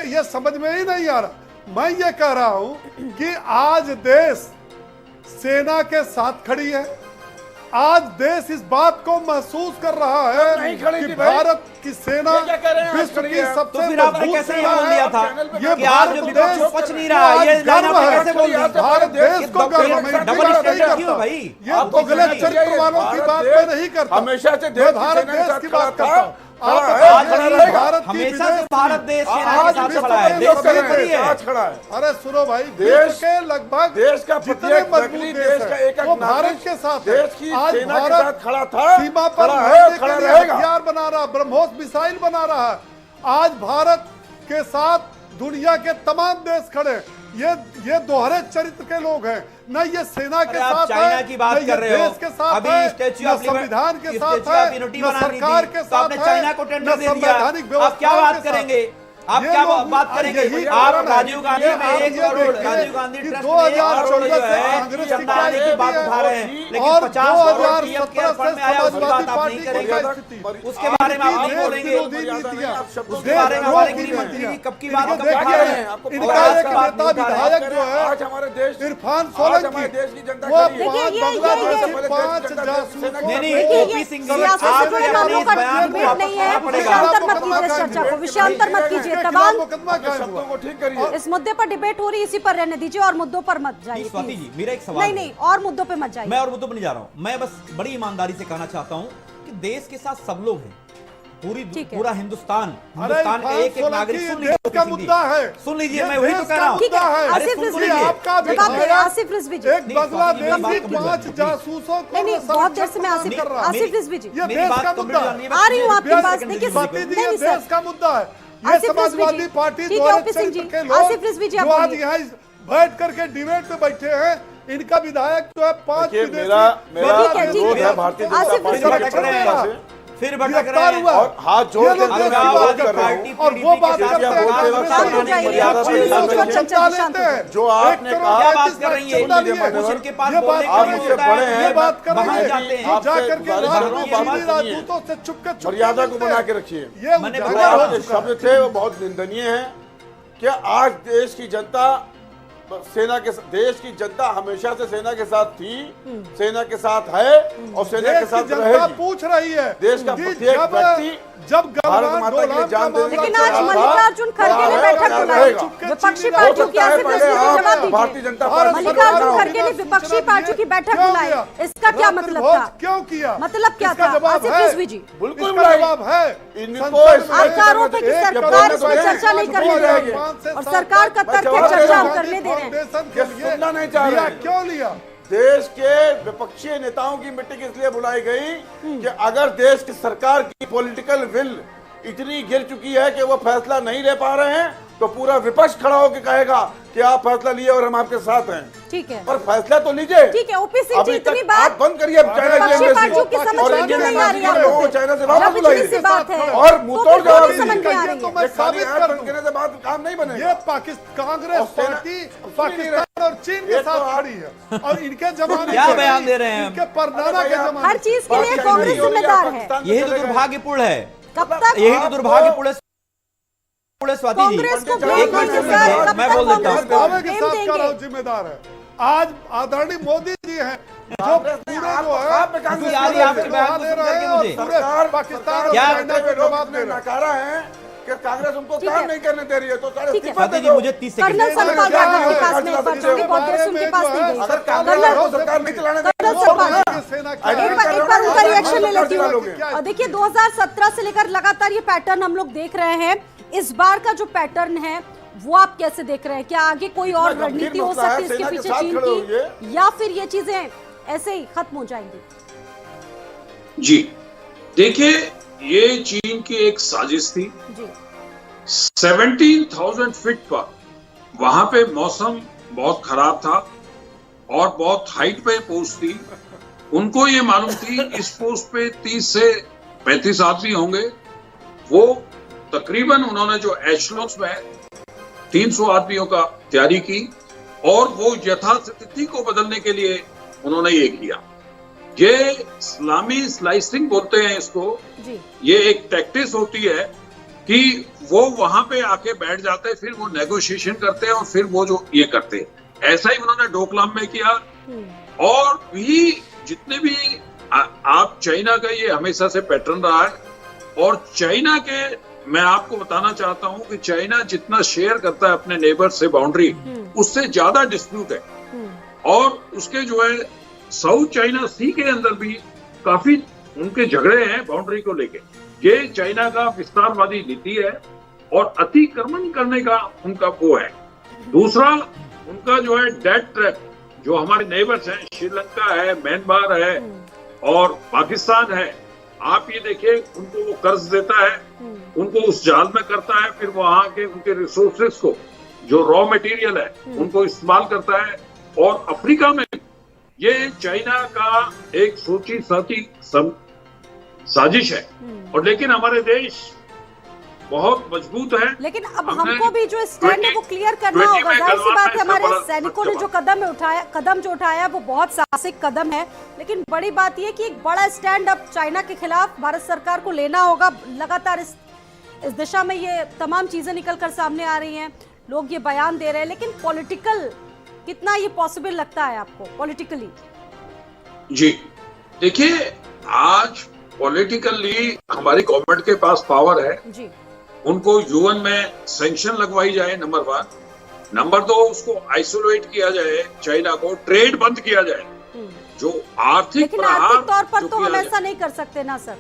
ये समझ में ही नहीं आ रहा। मैं ये कह रहा हूं कि आज देश सेना के साथ खड़ी है। आज देश इस बात को महसूस कर रहा है कि भारत की सेना विश्व की सबसे तो फिर आपने कैसे ये बोल दिया था ये कि आज जो विपक्ष पच नहीं रहा है, ये लाइन आपने कैसे बोल दी? भारत देश को गर्व है, डबल स्टैंडर्ड क्यों भाई? ये दोगले चरित्र वालों की बात मैं नहीं करता, हमेशा से भारत देश की बात करता हूं। हमेशा से भारत देश के साथ खड़ा है, देश आज खड़ा है। अरे सुनो भाई, देश के लगभग देश का जितने मजबूत देश का है एक वो भारत के साथ देश की आज सेना के भारत साथ खड़ा था, सीमा पर खड़ा रहेगा। हथियार बना रहा, ब्रह्मोस मिसाइल बना रहा है। आज भारत के साथ दुनिया के तमाम देश खड़े। ये दोहरे चरित्र के लोग हैं, न ये सेना के साथ चाइना की बात कर रहे हो, देश के साथ अभी है, स्टैच्यू न ऑफ संविधान के साथ स्टैच्यू है, ऑफ यूनिटी न बनानी सरकार थी, के तो साथ आपने है, चाइना को टेंडर न दे दिया। संवैधानिक आप क्या व्यवस्थाओं बात के साथ। करेंगे? आप ये क्या लोग बात करेंगे? यही आप कारण है राजीव गांधी कि में आप 1 ये करोड़, देखिए राजीव गांधी कि ट्रस्ट में 1 करोड़ 2014 जो से है कांग्रेस की चंदा आने की बात क्या उठा रहे हैं, और लेकिन 50 करोड़ 2017 केयर फंड में आया, उसकी बात आप नहीं करेंगे। उसके बारे में आप नहीं बोलेंगे, उसके बारे में हमारे गृह मंत्री जी कब की बात कब उठा रहे हैं। इनका एक नेता विधायक जो है आज हमारे देश इरफान हमारे सोलंकी, देश की जनता वो खड़ी है। 5 जासूसों नहीं, ओपी सिंह जी, आप जुड़े मामलों पर डिबेट नहीं है, विषयांतर मत कीजिए इस चर्चा को, विषयांतर मत कीजिए। तमाम मुकदमा कायम शब्दों हुआ। को ठीक करिए। इस मुद्दे पर डिबेट हो रही, इसी पर रहने दीजिए और मुद्दों पर मत जाइए। स्वाति जी, मेरा एक सवाल नहीं है। नहीं, और मुद्दों पे मत जाइए। मैं और मुद्दों पर नहीं जा रहा हूं, मैं बस बड़ी ईमानदारी से कहना चाहता हूं कि देश के साथ सब लोग हैं, पूरा हिंदुस्तान का एक नागरिक। सुन लीजिए का मुद्दा है, सुन लीजिए, मैं वही तो कह रहा हूं। ठीक है, अरे आसिफ सुन रिजवी लीजिए, आपका जवाब दे रहे हैं, आसिफ रिजवी जी। एक बांग्लादेशी 5 जासूसों को नहीं, बहुत देर से मैं संरक्षण कर रहा है। आसिफ रिजवी जी ये मेरी देश बात का कंप्लीट मुद्दा करनी है, है। आ रही हूँ आपके पास। देखिए स्वाति जी, नहीं ये सर, देश का मुद्दा है। ये आसिफ रिजवी समाजवादी जी। पार्टी ठीक है, द्वारा ओपी सिंह जी, चरित्र के लोग आसिफ रिजवी जी, आप जो आज बोलिए। यहाँ बैठ करके डिबेट में बैठे हैं, इनका विधायक जो है 5 देखिए, विदेशी मेरा ठीक है, विरोध है भारतीय जनता आसिफ पार्टी रिजवी के भटक रहे प्रवक्ता हैं। से। फिर भटक गिरफ्तार रहे हुआ हैं। और हाथ जोड़ ये के लोग देश की बात कर रहे हैं और वो बात करते हैं बोलते कांग्रेस वक्त की शांत जाइए, मर्यादा से शांत नहीं जाइए, चलते। शांत लेते हैं जो आपने एक कहा, क्या बात कर रही है? सुन लीजिए मैडम, भूषण के पास ये बोलने बात का आप नहीं मुझसे होता है, बड़े हैं, ये बात कर वहां रहे हैं। जाते हैं। जा आपसे करके गुजारिश कर रहा हूं, बात चीनी सुनिए। राजदूतों से चुपके मर्यादा को बना के रखिए। ये मैंने उजागर जो हो आपके चुका है। शब्द थे वो बहुत निंदनीय है। क्या आज देश की जनता सेना के देश की जनता हमेशा से सेना के साथ थी, सेना के साथ है और सेना के देश साथ की जनता रहेगी। पूछ रही है देश का कि प्रत्येक व्यक्ति जब भारत माता के लिए जान देने लेकिन का आज तैयार था, मल्लिकार्जुन खड़गे ने बैठक तैयार बुलाई, रहेगा। विपक्षी हो पार्टियों की सकता है ऐसे पहले प्रश्नों के जवाब आप भारतीय दीजिए। जनता पार्टी मल्लिकार्जुन खड़गे ने विपक्षी पार्टियों की बैठक बुलाई, इसका क्या मतलब था? क्यों किया? मतलब क्या इसका था? जवाब आसिफ है। रिजवी जी, बिल्कुल इसका जवाब है। इनको आपका आरोप है कि सरकार इस पर चर्चा नहीं करने दे रही है और सरकार का तर्क है चर्चा हम करने दे रहे हैं। सुनना नहीं चाह रहे हैं। क्यों लिया? देश के विपक्षी नेताओं की मीटिंग इसलिए बुलाई गई कि अगर देश की सरकार की पॉलिटिकल विल इतनी गिर चुकी है कि वो फैसला नहीं ले पा रहे हैं, तो पूरा विपक्ष खड़ा होकर कहेगा कि आप फैसला लिए और हम आपके साथ हैं। ठीक है, पर फैसला तो लीजिए। ठीक है, ओपी सिंह जी अभी इतनी तक बात आप बंद करिए चाइना की विपक्षी पार्टियों की एम्बेसी समझ और में इंडियन क्यों नहीं आ रही है एम्बेसी के लोगों को चाइना से वापस जब इतनी सी बुलाइए बात है और मुंहतोड़ तो जवाब फिर समझ में आ ये रही तो है। मैं ये खाली साबित हाथ करूं। बंद करने से बात काम नहीं बनेगा। ये कांग्रेस और सेना- पार्टी सुनिए पाकिस्तान और चीन के एक तो साथ आप- खड़ी है और इनके जमाने क्या के बयान नहीं, दे रहे हैं? इनके परनामा के जमाने हर चीज के लिए बात कांग्रेस नहीं हो रही है, जिम्मेदार है। पाकिस्तान में यही तो चले गए। दुर्भाग्यपूर्ण है, कब तक यही तो दुर्भाग्यपूर्ण है स्वाति जी। कांग्रेस को एक ब्लेम मिनट देंगे में सर, कब मैं तक बोल देता कांग्रेस हूं। को दावे के ब्लेम साथ कह रहा हूं देंगे? जिम्मेदार है। आज आदरणीय मोदी जी हैं जो कांग्रेस पूरे ने जो आप पे है कांग्रेस यार, ने ये आपके बयान को दे सुन रहे करके हैं और मुझे- पूरे पाकिस्तान और क्या- चाइना को जवाब दे रहे हैं। नकारा है कि कांग्रेस उनको ठीक काम है। नहीं करने दे रही है, तो सारे ठीक है। इस्तीफा स्वाति दे जी दो। मुझे 30 सेकंड कर्नल सतपाल क्या यादव के है? पास में एक बार जाऊंगी, कांग्रेस उनके पास नहीं गई। अगर कर्नल कांग्रेस को सतपाल सरकार नहीं चलाने देगी, कर्नल तो सतपाल होगा। सेना एक क्या बार- एक बार उनका रिएक्शन ले लेती हूँ। क्या है? और देखिए 2017 से लेकर लगातार ये पैटर्न हम लोग देख रहे हैं। इस बार का जो पैटर्न है वो आप कैसे देख रहे हैं? क्या आगे कोई और इतना गंभीर रणनीति हो मसला है, सकती है इसके सेना के पीछे साथ चीन खड़े की, होइए। या फिर ये चीजें ऐसे ही खत्म हो जाएंगी? जी देखिए, ये चीन की एक साजिश थी। जी 17,000 फीट पर वहां पे मौसम बहुत खराब था और बहुत हाइट पे पोस्ट थी। उनको ये मालूम थी इस पोस्ट पे 30 से 35 आदमी होंगे। वो तकरीबन उन्होंने जो एशलोन्स में 300 आदमियों का तैयारी की और वो यथास्थिति को बदलने के लिए उन्होंने ये किया। ये इस्लामी स्लाइसिंग बोलते हैं इसको। जी ये एक टैक्टिस होती है कि वो वहां पे आके बैठ जाते हैं, फिर वो नेगोशिएशन करते हैं और फिर वो जो ये करते हैं। ऐसा ही उन्होंने डोकलाम में किया। और भी जितने भी आप चाइना का ये हमेशा से पैटर्न रहा है। और चाइना के मैं आपको बताना चाहता हूं कि चाइना जितना शेयर करता है अपने नेबर से बाउंड्री, उससे ज्यादा डिस्प्यूट है। और उसके जो है साउथ चाइना सी के अंदर भी काफी उनके झगड़े हैं बाउंड्री को लेके। ये चाइना का विस्तारवादी नीति है और अतिक्रमण करने का उनका वो है। दूसरा उनका जो है डेट ट्रैप, जो हमारे नेबर्स हैं, श्रीलंका है, म्यांमार है और पाकिस्तान है। आप ये देखिए, उनको वो कर्ज देता है, उनको उस जाल में करता है, फिर वहां के उनके रिसोर्सेस को जो रॉ मटेरियल है उनको इस्तेमाल करता है। और अफ्रीका में ये चाइना का एक सोची साची साजिश है। और लेकिन हमारे देश बहुत मजबूत है। लेकिन अब हमने हमको भी जो स्टैंड है वो क्लियर करना 20 होगा। में जाहिर सी गलवान बात है, में हमारे इसका बड़ा सैनिकों ने जो जवाब। कदम जो उठाया वो बहुत साहसिक कदम है। लेकिन बड़ी बात यह कि एक बड़ा स्टैंड अब चाइना के खिलाफ भारत सरकार को लेना होगा। लगातार इस दिशा में ये तमाम चीजें निकल कर सामने आ रही हैं, लोग ये बयान दे रहे हैं। लेकिन पॉलिटिकल कितना ये पॉसिबल लगता है आपको पॉलिटिकली? जी देखिए, आज पॉलिटिकली हमारी गवर्नमेंट के पास पावर है। जी उनको यूएन में सैंक्शन लगवाई जाए, नंबर 1। नंबर 2, उसको आइसोलेट किया जाए, चाइना को ट्रेड बंद किया जाए। जो आर्थिक लेकिन प्रहार आर्थिक तौर पर जो तो किया हम जाए। ऐसा नहीं कर सकते ना सर,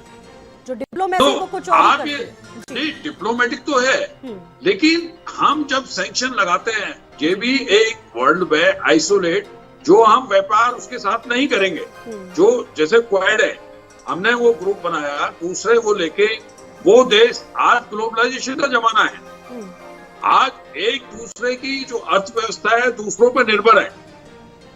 जो डिप्लोमेसी तो को कुछ और ही आप ये करते हैं। नहीं, डिप्लोमेटिक तो है, लेकिन हम जब सैंक्शन लगाते हैं, ये भी एक वर्ल्ड में आइसोलेट, जो हम व्यापार उसके साथ नहीं करेंगे। जो जैसे क्वाड है, हमने वो ग्रुप बनाया, दूसरे वो लेके वो देश। आज ग्लोबलाइजेशन का जमाना है। आज एक दूसरे की जो अर्थव्यवस्था है दूसरों पर निर्भर है।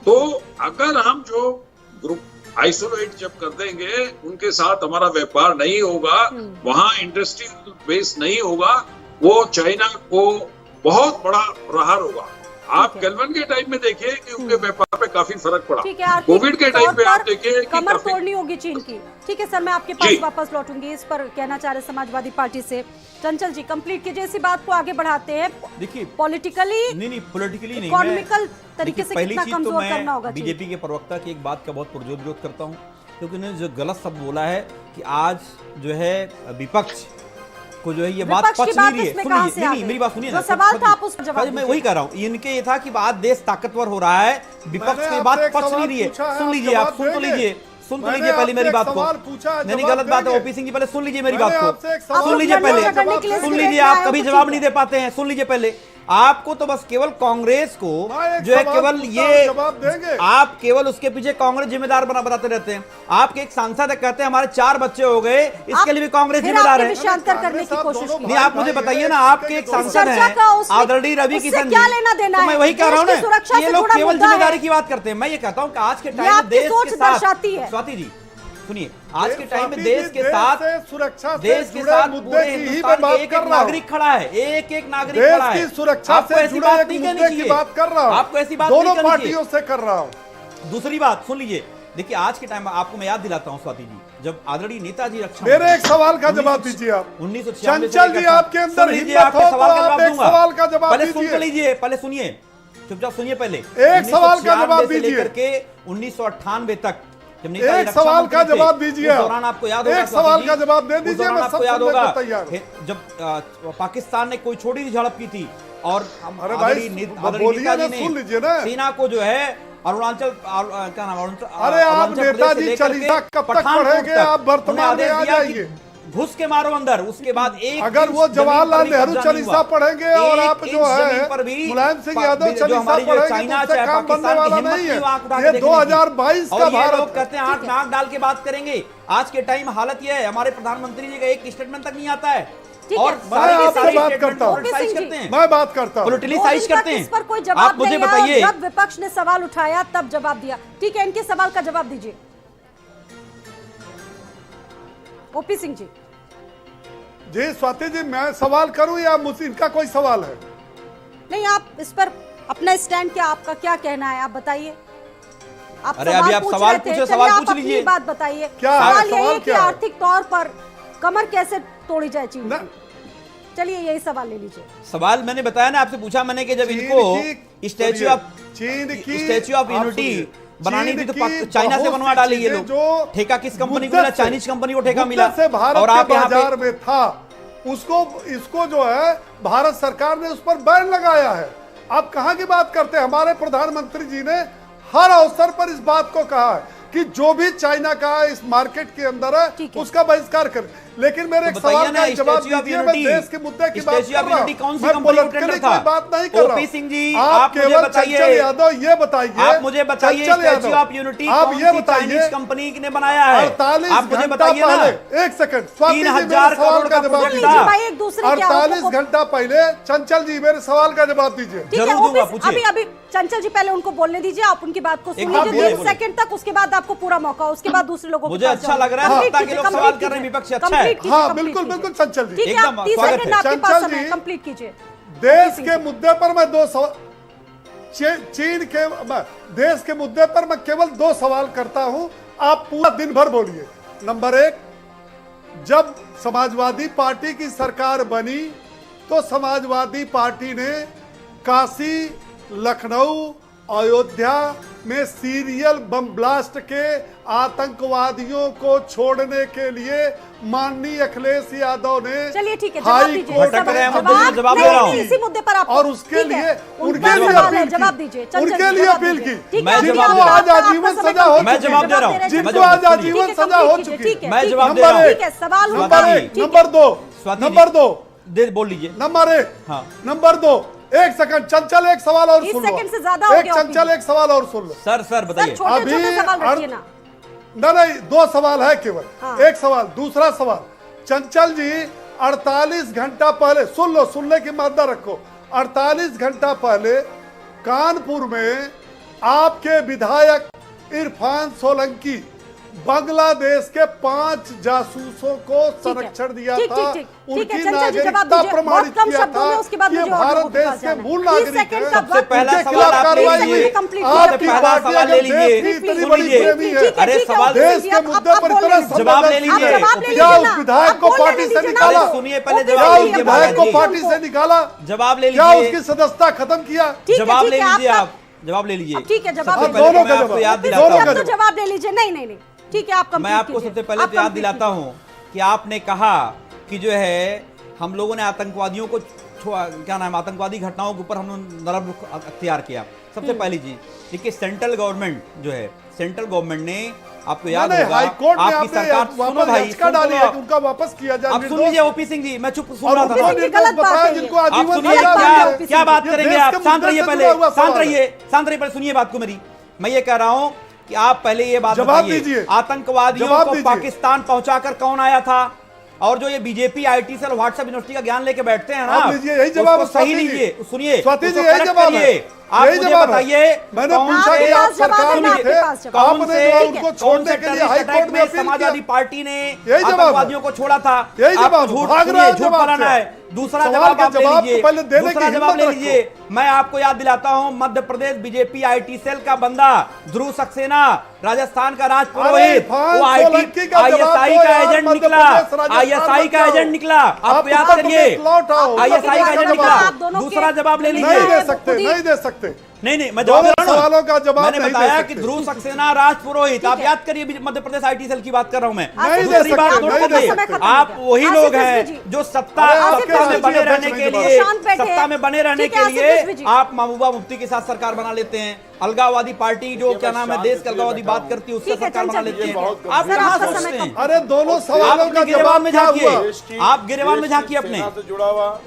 तो अगर हम जो ग्रुप आइसोलेट जब कर देंगे, उनके साथ हमारा व्यापार नहीं होगा, वहां इंडस्ट्रियल बेस नहीं होगा, वो चाइना को बहुत बड़ा प्रहार होगा। आप गलवान के टाइम में देखिए कि उनके व्यापार पे काफी फर्क पड़ा। ठीक है, आर्थिक कोविड के टाइम तौर पे आप पर देखिए कि कमर काफी तोड़नी होगी चीन की। ठीक है सर, मैं आपके पास जी। वापस लौटूंगी। इस पर कहना चाह रहे समाजवादी पार्टी से चंचल जी, कंप्लीट कीजिए, इसी बात को आगे बढ़ाते हैं। देखिए पॉलिटिकली नहीं पॉलिटिकली नहीं, इकोनॉमिकल तरीके देखिए, से पहली कितना चीज तो कमजोर करना मैं होगा चीन। बीजेपी के प्रवक्ता की एक बात का बहुत पुरजोर विरोध करता हूं, क्योंकि उन्होंने जो गलत शब्द बोला है कि आज जो है विपक्ष को जो है ये बात विपक्ष की पच बात नहीं रही है। इसमें सुनिए, कहां से आ नहीं गई? मेरी बात सुनिए जो ना, सवाल सब- था आप उसका जवाब मैं दीजिए। वही कह रहा हूं, इनके ये था कि आज देश ताकतवर हो रहा है, विपक्ष मैंने की बात आपसे एक पच नहीं सवाल रही है। पूछा है, सुन आप लीजिए, आप जवाब सुन तो देंगे? लीजिए, सुन तो मैंने लीजिए पहले आपसे मेरी एक बात को। सवाल पूछा है, नहीं जवाब गलत बात है देंगे? ओपी सिंह जी, पहले सुन लीजिए मेरी मैंने बात आपसे एक को, सवाल सुन लीजिए पूछा है, पहले, झगड़ने के लिए सुन सिर्फ लीजिए, एक आप आया, कभी कुछ जवाब चीज़ नहीं दे पाते हैं। सुन लीजिए पहले, आपको तो बस केवल कांग्रेस को मैं एक जो है सवाल केवल पूछता ये हूं, जवाब देंगे? आप केवल उसके पीछे कांग्रेस जिम्मेदार बताते रहते हैं। आपके एक सांसद है, कहते हैं हमारे 4 बच्चे हो गए, इसके लिए भी कांग्रेस फिर जिम्मेदार आपने है। विषयांतर करने की कांग्रेस कोशिश आप की। नहीं आप मुझे बताइए ना, आपके एक सांसद चर्चा हैं का उससे- आदरणीय रवि उससे किशन क्या जी, लेना देना तो है? मैं वही कह रहा हूँ देश की सुरक्षा ना, ये से लोग जुड़ा केवल मुद्दा है। जिम्मेदारी की बात करते हैं। मैं ये कहता हूँ कि आज के टाइम में आपकी देश सोच के साथ, दर्शाती है। स्वाति जी सुनिए, आज के टाइम में स्वाति देश जी, के देश साथ से सुरक्षा से देश के जुड़े साथ मुद्दे पूरे की ही हिंदुस्तान मैं बात के एक कर एक रहा हूं। नागरिक खड़ा है, एक एक नागरिक देश खड़ा है। की सुरक्षा आपको से ऐसी जुड़े बात एक नहीं कहनी मुद्दे की चाहिए। बात कर रहा हूं। आपको ऐसी बात दोनों नहीं करनी पार्टियों चाहिए। से कर रहा हूं। दूसरी बात सुन लीजिए, देखिए आज के टाइम में आपको मैं याद दिलाता हूं स्वाति जी, जब आदरणीय नेताजी रक्षा मेरे एक सवाल का जवाब दीजिए आप। 1996 चंचल जी, आपके अंदर हिम्मत हो तो आप एक सवाल का जवाब पहले सुन दीजिए। तो लीजिए, पहले सुनिए, चुपचाप सुनिए पहले। एक सवाल का जवाब 1996 से दीजिए। लेकर के 1998 तक जब नेताजी एक रक्षा सवाल मंत्री का थे, जवाब दीजिए उस आप। दौरान आपको याद होगा एक स्वाति सवाल जी, का जवाब दे उस दीजिए, दौरान मैं आपको सब याद सुनने होगा को तैयार हूं। जब पाकिस्तान ने कोई छोटी सी झड़प की थी और अरे भाई, बोलिए ना, सुन लीजिए ना। सेना को जो है अरुणाचल क्या नाम अरे आप नेताजी चालीसा कब तक पढ़ेंगे? आप वर्तमान में आ जाइए। घुस के मारो अंदर, उसके बाद एक अगर इंच वो जमीन जवाहरलाल पर भी नेहरू कब्जा नहीं चालीसा हुआ। पढ़ेंगे और एक आप जो इंच है जमीन पर भी मुलायम सिंह यादव जो चालीसा हमारी जो पढ़ेंगे चाइना तो उससे चाहे काम बनने पाकिस्तान की वाला हिम्मत नहीं नहीं आंख उठा है। के ये देखने की। 2022 का और ये भारत लोग कहते हैं आंख नाक डाल के बात करेंगे। आज के टाइम हालत ये है, हमारे प्रधानमंत्री जी का एक स्टेटमेंट तक नहीं आता है ठीक है, और मैं सारे के आपसे सारे बात स्टेटमेंट करता हूं। पॉलिटिसाइज ओपी सिंह करते जी, हैं, मैं बात करता हूं। पॉलिटिसाइज करते इस पर हैं। कोई जवाब आप मुझे नहीं आया, बताइए, जब विपक्ष ने सवाल उठाया तब जवाब दिया। ठीक है, इनके सवाल का जवाब दीजिए ओपी सिंह जी। जी स्वाति जी, मैं सवाल करूं या मुझसे इनका कोई सवाल है? नहीं, आप इस पर अपना स्टैंड क्या, आपका क्या कहना है, आप बताइए। आप अरे अभी आप पूछ सवाल रहे थे, पूछे, चलिए सवाल आप पूछ अपनी लीजिए। बात बताइए। क्या है? सवाल यही सवाल है कि क्या है? आर्थिक तौर पर कमर कैसे तोड़ी जाए चीन ना- की? चलिए यही सवाल ले लीजिए। सवाल मैंने बताया ना, आपसे पूछा मैंने कि जब चीन इनको की- स्टैच्यू ऑफ चीन की स्टैच्यू ऑफ आप यूनिटी सुनिए, बनानी चीन थी तो की चाइना से बहुत बनवा सी डाली ये चीजें लोग। जो ठेका किस कंपनी को मुद्दत मिला? से- चाइनीज कंपनी को ठेका मुद्दत मिला। से भारत और आप के यहाँ पे बाजार में था, उसको इसको जो है भारत सरकार ने उस पर बैन लगाया है। आप कहां की बात करते हैं? हमारे प्रधानमंत्री जी ने हर अवसर पर इस बात को कहा है कि जो भी चाइना का इस मार्केट के अंदर ठीक है है। उसका बहिष्कार कर। लेकिन मेरे एक तो बताइए सवाल ना, का जवाब स्टैच्यू ऑफ दीजिए। मैं यूनिटी- देश के मुद्दे की बात स्टैच्यू कर ऑफ रहा यूनिटी कौन हूं, सी मैं कंपनी को पॉलिटिकली टेंडर था? कोई बात नहीं कर रहा ओपी हूं। सिंह जी, आप आप मुझे केवल बताइए। चंचल यादव ये बताइए, आप मुझे बताइए चंचल स्टैच्यू यादव, ऑफ यूनिटी आप कौन ये सी बताइए चाइनीज कंपनी ने बनाया है? 48 आप मुझे घंटा बताइए ना। पहले, एक सेकंड स्वाति जी, मेरे 3000 सवाल करोड़ का का जवाब प्रोजेक्ट दीजिए। था। भाई एक दूसरे के 48 आरोपों को- घंटा पहले चंचल जी मेरे सवाल का जवाब दीजिए। ठीक है, जरूर दूंगा, ओपी, पूछिए। अभी अभी चंचल जी पहले उनको बोलने दीजिए, आप उनकी बात को सुन हाँ, लीजिए बोलिए, 30 सेकंड तक, उसके बाद आपको पूरा मौका, उसके बाद दूसरे लोगों के मुझे पास अच्छा जाओ। लग रहा है, Complete सत्ता के कीजिए, लोग complete सवाल कर रहे हैं, कीजिए। विपक्ष अच्छा है। Complete कीजिए, हाँ, complete बिल्कुल, कीजिए। बिल्कुल, चंचल जी। ठीक है, एकदम आप 30 स्वागत सेकंड है। आपके पास चंचल समय है, जी, कंप्लीट कीजिए। देश के मुद्दे पर मैं दो सवाल, चीन के देश के मुद्दे पर मैं केवल 2 सवाल करता हूं, आप पूरा दिन भर बोलिए। नंबर 1, जब समाजवादी पार्टी की सरकार बनी तो समाजवादी पार्टी ने काशी, लखनऊ, अयोध्या में सीरियल बम ब्लास्ट के आतंकवादियों को छोड़ने के लिए माननीय अखिलेश यादव ने चलिए ठीक है, हाई जवाब दीजिए। कोर्ट भटक रहे हैं, में मुद्दे में जवाब दे नहीं, रहा हूं। नहीं, इसी मुद्दे पर आप और उसके ठीक है, लिए उनका उनके लिए सवाल है, अपील जवाब की। दीजिए। चंचल उनके जी, लिए जवाब अपील दीजिए। की। ठीक मैं है, जवाब ठीक दे है, रहा हूं। आपका आजीवन समय सजा हो complete मैं कीजिए, जवाब दे रहा हूं। दे हैं। जिनको मैं आज जवाब- आजीवन ठीक है, सजा हो complete चुकी कीजिए, ठीक है, मैं ठीक जवाब है, दे रहा हूं। ठीक है, सवाल नंबर उनका है, 1, ठीक है। नंबर 2, स्वाति नंबर जी। 2, बोल लीजिए। नंबर 1, हाँ। नंबर 2, एक सेकंड, चंचल एक सवाल और 30 सुन लो। सेकंड से ज्यादा हो एक गया चंचल आपकी। एक सवाल और सुन लो। सर सर बताइए। छोटे अभी छोटे सवाल रखिए ना। नहीं, 2 सवाल है केवल। हाँ। एक सवाल, दूसरा सवाल, चंचल जी 48 घंटा पहले, सुन लो, सुनने की मादा रखो। 48 घंटा पहले कानपुर में आपके विधायक इरफान सोलंकी बांग्लादेश के 5 जासूसों को संरक्षण दिया ठीक, था, ठीक, ठीक है, उनकी चंचल जी, जवाब नागरिकता दीजिए। प्रमाणित बहुत कम किया शब्दों में, उसके बाद था कि मुझे और भारत लोगों के देश पास के जाना है। मूल 30 नागरिक सेकंड हैं। का सबसे वक्त पहला दीजिए। सवाल आप ले कार्रवाई लीजिए। हुई। कंप्लीट आपकी कीजिए। पहला पार्टी सवाल अगर ले लीजिए। देश की इतनी सुन बड़ी लीजिए। प्रेमी है, ठीक है, अरे ठीक है, सवाल ओपी देश जी, के आप मुद्दे पर बोलने इतना दीजिए। जवाब ले संवेदनशील लीजिए। आप जवाब ले क्या लीजिए उस ना। विधायक आप को बोलने पार्टी से दीजिए ना। निकाला? अरे सुनिए, पहले ओपी जवाब क्या जी, उस लीजिए, विधायक को बोलिए। पार्टी से निकाला? जवाब ले क्या लीजिए। उसकी सदस्यता खत्म किया? ठीक है, जवाब ठीक ले है, लीजिए। आपका- आप जवाब ले लीजिए। ठीक है, जवाब सबसे ले पहले दोनों तो मैं का आपको जवाब। याद ओपी दिलाता जी, दोनों आप का हूँ, तो जवाब ले लीजिए। नहीं नहीं नहीं, ठीक है, आप मैं कंप्लीट आपको कीजिए। सबसे पहले आप तो याद कंप्लीट दिलाता कीजिए। हूँ कि आपने कहा कि जो है हम लोगों ने आतंकवादियों को क्या नाम, आतंकवादी घटनाओं के ऊपर हमने नरम रुख अख्तियार किया। सबसे पहली चीज देखिए, सेंट्रल गवर्नमेंट जो है, सेंट्रल गवर्नमेंट ने आपको याद नहीं, होगा, हाई कोर्ट में आपकी आपने सरकार, सुनो वापस भाई, याचिका सुन तो डाली लो है आप। कि उनका वापस किया जाए। अब सुन लीजिए ओपी सिंह जी, मैं चुप सुन और रहा उनको था। ये निर्दोष गलत बात बताया है ये। जिनको आप आजीवन सुनिए, गलत बात है, क्या ओपी क्या सिंह बात ये करेंगे देश आप? के शांत मुद्दे रहिए से पहले, जुड़ा हुआ शांत सवाल है। रहिए, शांत रहिए पहले, सुनिए बात को मेरी। मैं ये कह रहा हूं कि आप पहले ये बात जवाब बताइए, दीजिए। आतंकवादियों जवाब को दीजिए। पाकिस्तान पहुंचाकर कौन आया था? और जो ये BJP IT cell WhatsApp university का ज्ञान लेके बैठते हैं ना, आप लीजिए, यही जवाब उसको सही स्वाति जी। लीजिए, सुनिए, स्वाति जी, उसको यही correct जवाब है। करिए। आप यही मुझे जवाब है। बताइए, मैंने कौन पूछा से- कि आप जवाब सरकार है, में आपके थे, पास जवाब। कौन आपने से- जो उनको कौन छोड़ने से के लिए टेररिस्ट हाई अटैक कोर्ट में में अपील समाजवादी किया। पार्टी ने यही जवाब है। आतंकवादियों को छोड़ा था? यही आप जवाब है। झूठ भाग रहे सुनिए, हैं झूठ जवाब बनाना से। है। दूसरा सवाल जवाब का आप ले जवाब लीजिए, तो पहले देने दूसरा की जवाब ले हिम्मत लीजिए। मैं आपको याद दिलाता हूं, Madhya Pradesh BJP IT cell का बंदा ध्रुव सक्सेना, राजस्थान का राजपुरोहित, इरफान वो सोलंकी का जवाब आईएसआई दो का यार, एजेंट मध्य निकला, प्रदेश, राजस्थान आईएसआई मत का जाओ। एजेंट निकला। आप आप याद उत्तर करिए, प्रदेश लौट आओ। आईएसआई का एजेंट निकला। आप दोनों के- दूसरा जवाब ले नहीं, लीजिए। नहीं दे मैं सकते, खुद ही- नहीं दे सकते। नहीं, मैं जवाब दोनों दे रहा हूं ना। सवालों का जवाब मैंने नहीं दे बताया सकते। कि ध्रुव सक्सेना, राजपुरोहित, आप है। याद करिए, मध्य प्रदेश आईटी सेल की बात कर रहा हूं मैं। नहीं दे दूसरी बात सकते, नोट नहीं दे करिए, सकते। आप वही आसिफ लोग रिजवी हैं जी। जो सत्ता अरे आसिफ सत्ता में रिजवी बने जी, रहने अध्यक्ष के जी, लिए, शांत बैठे सत्ता में बने रहने ठीक है, के आसिफ लिए रिजवी जी। आप महबूबा मुफ्ती के साथ सरकार बना लेते हैं। अलगाववादी पार्टी जो क्या नाम है, देश की अलगाववादी बात करती है, उससे ठीक है, सरकार बना चंचल लेते जी, हैं। बहुत आप गंभीर कहां आपका सोचते समय हैं? कम। अरे दोनों सवालों आप का गिरेबान जवाब में क्या झांकिए। हुआ? देश की- आप गिरेबान में देश की झांकिए अपने। सेना से जुड़ा हुआ,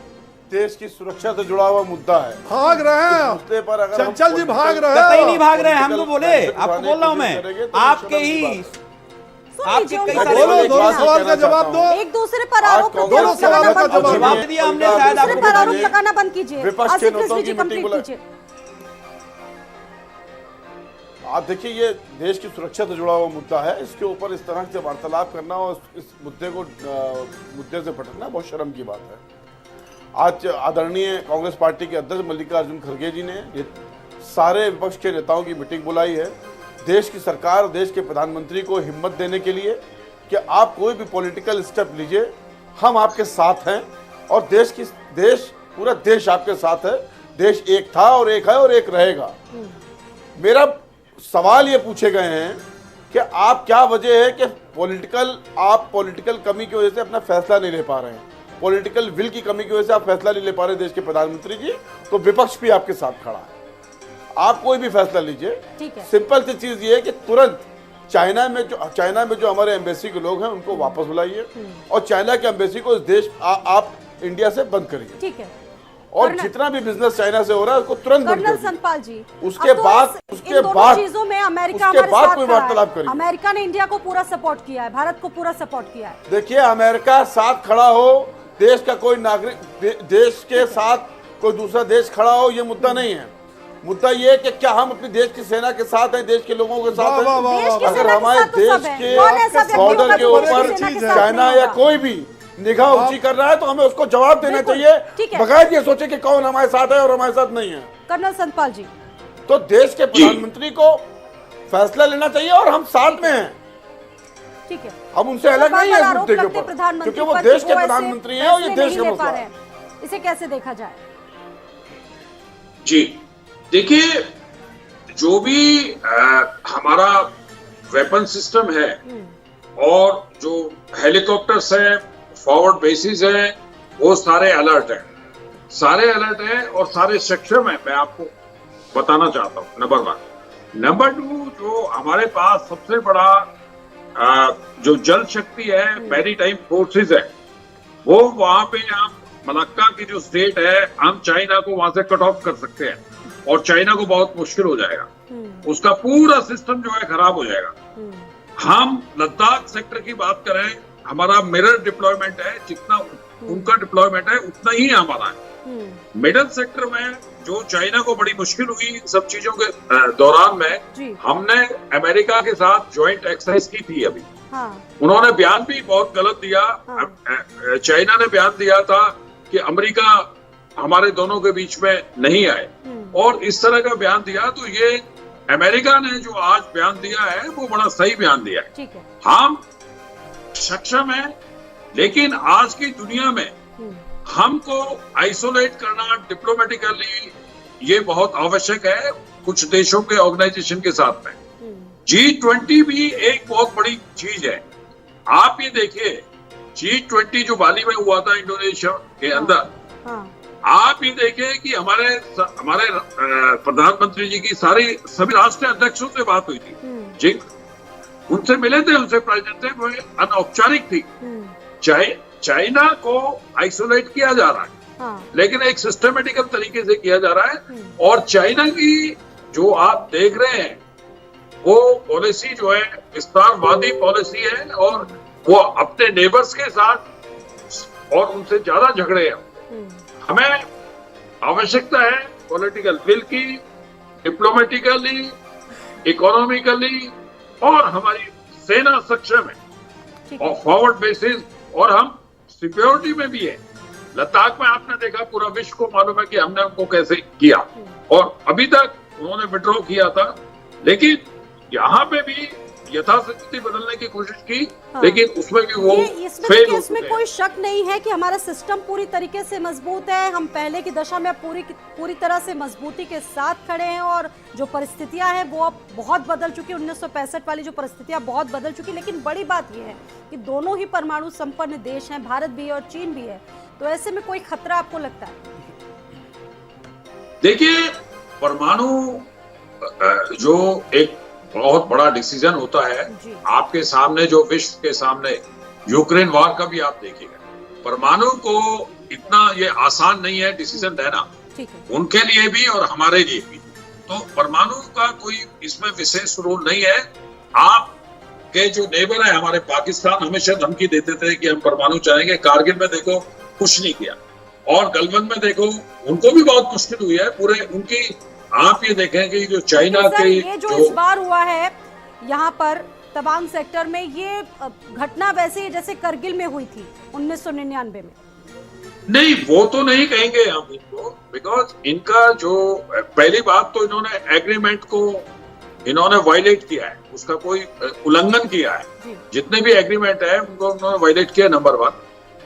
देश की सुरक्षा से जुड़ा हुआ मुद्दा है। भाग रहे हैं मुद्दे पर अगर हम चंचल जी, भाग रहे कतई हैं। नहीं भाग रहे हैं, हम तो political बोले, benefit आपको उठाने बोल रहा हूं की मैं, कोशिश करेंगे तो आपके शर्म की ही बात है। सुन आपके लीजिए, कई उनका सारे जवाब। बोलो, दोनों बात सवाल का कहना जवाब चाहता दो। एक दूसरे पर आज आरोप कांग्रेस प्रत्यारोप दोनों लगाना सवालों का बंद जवाब कीजिए। दिया हमने, शायद दूसरे आपको पर पता आरोप नहीं। लगाना बंद कीजिए। विपक्ष के आसिफ नेताओं रिजवी की जी, मीटिंग कंप्लीट बुला- कीजिए। आप देखिए, ये देश की सुरक्षा से जुड़ा हुआ मुद्दा है। इसके ऊपर इस तरह से वार्तालाप करना और इस मुद्दे से भटकना बहुत शर्म की बात है। आज आदरणीय कांग्रेस पार्टी के अध्यक्ष मल्लिकार्जुन खड़गे जी ने ये सारे विपक्ष के नेताओं की मीटिंग बुलाई है, देश की सरकार, देश के प्रधानमंत्री को हिम्मत देने के लिए कि आप कोई भी पॉलिटिकल स्टेप लीजिए, हम आपके साथ हैं। और पूरा देश आपके साथ है। देश एक था और एक है और एक रहेगा। मेरा सवाल ये पूछे गए हैं कि आप क्या वजह है कि आप पॉलिटिकल कमी की वजह से अपना फैसला नहीं ले पा रहे हैं, पॉलिटिकल विल की कमी की वजह से आप फैसला नहीं ले पा रहे देश के प्रधानमंत्री जी, तो विपक्ष भी आपके साथ खड़ा है। आप कोई भी फैसला लीजिए। ठीक है। सिंपल सी चीज ये है कि तुरंत चाइना में जो हमारे एम्बेसी के लोग हैं उनको वापस बुलाइए और चाइना के एम्बेसी को इस देश आप इंडिया से बंद करिए। ठीक है। और कर्नल- जितना भी बिजनेस चाइना से हो रहा है उसको तुरंत बंद कर्नल कर दीजिए। संतपाल जी, उसके अब तो बाद- इन उसके दोनों बाद- चीजों में अमेरिका उसके हमारे बाद साथ कोई खड़ा है। वार्तालाप करिए। अमेरिका ने इंडिया को पूरा सपोर्ट किया है, भारत को पूरा सपोर्ट किया है। देखिए, अमेरिका साथ खड़ा हो, देश का कोई नागरिक देश के साथ कोई दूसरा देश खड़ा हो, ये मुद्दा नहीं है। मुद्दा ये है कि क्या हम अपने देश की सेना के साथ हैं, देश के लोगों के साथ वाह, वाह, वाह, हैं। देश की अगर सेना के हमारे साथ तो देश सब है। के कौन ऐसा व्यक्ति बॉर्डर होगा के जो देश की ऊपर सेना के साथ चाइना नहीं या होगा? कोई भी निगाह ऊंची कर रहा है तो हमें उसको जवाब देना बिल्कुल, चाहिए, ठीक है। बगैर ये सोचे कि कौन हमारे साथ है और हमारे साथ नहीं है। कर्नल संतपाल जी, तो देश के प्रधानमंत्री को फैसला लेना चाहिए और हम साथ में हैं। ठीक है। हम उनसे अलग बार-बार नहीं है इस आरोप मुद्दे के लगते ऊपर, प्रधानमंत्री क्योंकि वो पर देश कि के ऐसे प्रधानमंत्री हैं और ये फैसले देश नहीं का ले पा मसला रहे है। हैं। इसे कैसे देखा जाए? जी देखिए, जो भी हमारा वेपन सिस्टम है और जो हेलीकॉप्टर्स है, फॉरवर्ड बेसिस है, वो सारे अलर्ट हैं और सारे सक्षम है। मैं आपको बताना चाहता हूँ, नंबर 1। नंबर 2, जो हमारे पास सबसे बड़ा जो जल शक्ति है, मैरीटाइम फोर्सेस है, वो वहां पे हम मलक्का की जो स्टेट है, हम चाइना को वहां से कट ऑफ कर सकते हैं और चाइना को बहुत मुश्किल हो जाएगा, उसका पूरा सिस्टम जो है खराब हो जाएगा। हम लद्दाख सेक्टर की बात करें, हमारा मिरर डिप्लॉयमेंट है, जितना उनका डिप्लॉयमेंट है उतना ही हमारा है। मिडिल सेक्टर में जो चाइना को बड़ी मुश्किल हुई इन सब चीजों के दौरान में, जी। हमने अमेरिका के साथ ज्वाइंट एक्सरसाइज की थी अभी। हाँ। उन्होंने बयान भी बहुत गलत दिया। हाँ। चाइना ने बयान दिया था कि अमेरिका हमारे दोनों के बीच में नहीं आए, और इस तरह का बयान दिया। तो ये अमेरिका ने जो आज बयान दिया है वो बड़ा सही बयान दिया है। ठीक है। हम सक्षम है, लेकिन आज की दुनिया में हमको आइसोलेट करना डिप्लोमेटिकली ये बहुत आवश्यक है कुछ देशों के ऑर्गेनाइजेशन के साथ में। G20 भी एक बहुत बड़ी चीज है। आप ये देखिए, G20 जो बाली में हुआ था इंडोनेशिया के अंदर, आप ये देखिए कि हमारे प्रधानमंत्री जी की सभी राष्ट्रीय अध्यक्षों से बात हुई थी जी, उनसे मिले थे, उनसे प्रेजेंट थे, वो अनौपचारिक थी। चाइना को आइसोलेट किया जा रहा है, लेकिन एक सिस्टमेटिकल तरीके से किया जा रहा है। और चाइना की जो आप देख रहे हैं वो पॉलिसी जो है विस्तारवादी पॉलिसी है, और वो अपने नेबर्स के साथ और उनसे ज्यादा झगड़े हैं। हमें आवश्यकता है पॉलिटिकल विल की, डिप्लोमेटिकली, इकोनॉमिकली, और हमारी सेना सक्षम है और फॉरवर्ड बेसिस, और हम सिक्योरिटी में भी है। लद्दाख में आपने देखा, पूरा विश्व को मालूम है कि हमने उनको कैसे किया, और अभी तक उन्होंने विड्रॉ किया था, लेकिन यहाँ पे भी यथास्थिति बदलने की कोशिश की। लेकिन उसमें भी वो फेल। इसमें कोई शक नहीं है कि हमारा सिस्टम पूरी तरीके से मजबूत है। हम पहले की दशा में पूरी तरह से मजबूती के साथ खड़े हैं, और जो परिस्थितियां हैं वो अब बहुत बदल चुकी। 1965 वाली जो परिस्थितियां बहुत बदल चुकी। लेकिन बड़ी बात यह है कि दोनों ही परमाणु संपन्न देश हैं, भारत भी है और चीन भी है। तो ऐसे में कोई खतरा आपको लगता है? देखिए, परमाणु जो एक बहुत बड़ा डिसीजन होता है, आपके सामने जो विश्व के सामने यूक्रेन वॉर का भी आप देखिएगा, परमाणु को इतना ये आसान नहीं है डिसीजन लेना, उनके लिए भी और हमारे लिए भी। तो परमाणु का कोई इसमें विशेष रोल नहीं है। आपके जो नेबर है हमारे पाकिस्तान, हमेशा धमकी देते थे कि हम परमाणु चाहेंगे। कारगिल में देखो कुछ नहीं किया, और गलवान में देखो उनको भी बहुत मुश्किल हुई है। पूरे उनकी आप ये देखेंगे जो चाइना के ये जो इस बार हुआ है यहाँ पर तवांग सेक्टर में, ये घटना वैसे ही जैसे करगिल में हुई थी 1999 में। नहीं, वो तो नहीं कहेंगे हम इनको, बिकॉज इनका जो पहली बात तो इन्होंने एग्रीमेंट को इन्होंने वायलेट किया है, उसका कोई उल्लंघन किया है। जितने भी एग्रीमेंट है उनको उन्होंने वायलेट किया, नंबर 1।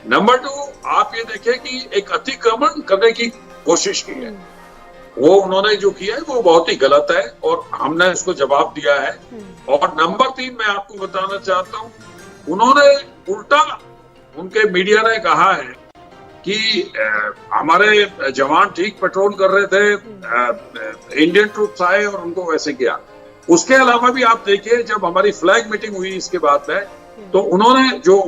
नंबर 2, आप ये देखें कि एक अतिक्रमण करने की कोशिश की है, वो उन्होंने जो किया है वो बहुत ही गलत है, और हमने उसको जवाब दिया है। और नंबर 3 मैं आपको बताना चाहता हूँ, उन्होंने उल्टा, उनके मीडिया ने कहा है कि हमारे जवान ठीक पेट्रोल कर रहे थे, इंडियन ट्रूप्स आए और उनको वैसे किया। उसके अलावा भी आप देखिए, जब हमारी फ्लैग मीटिंग हुई इसके बाद में, तो उन्होंने जो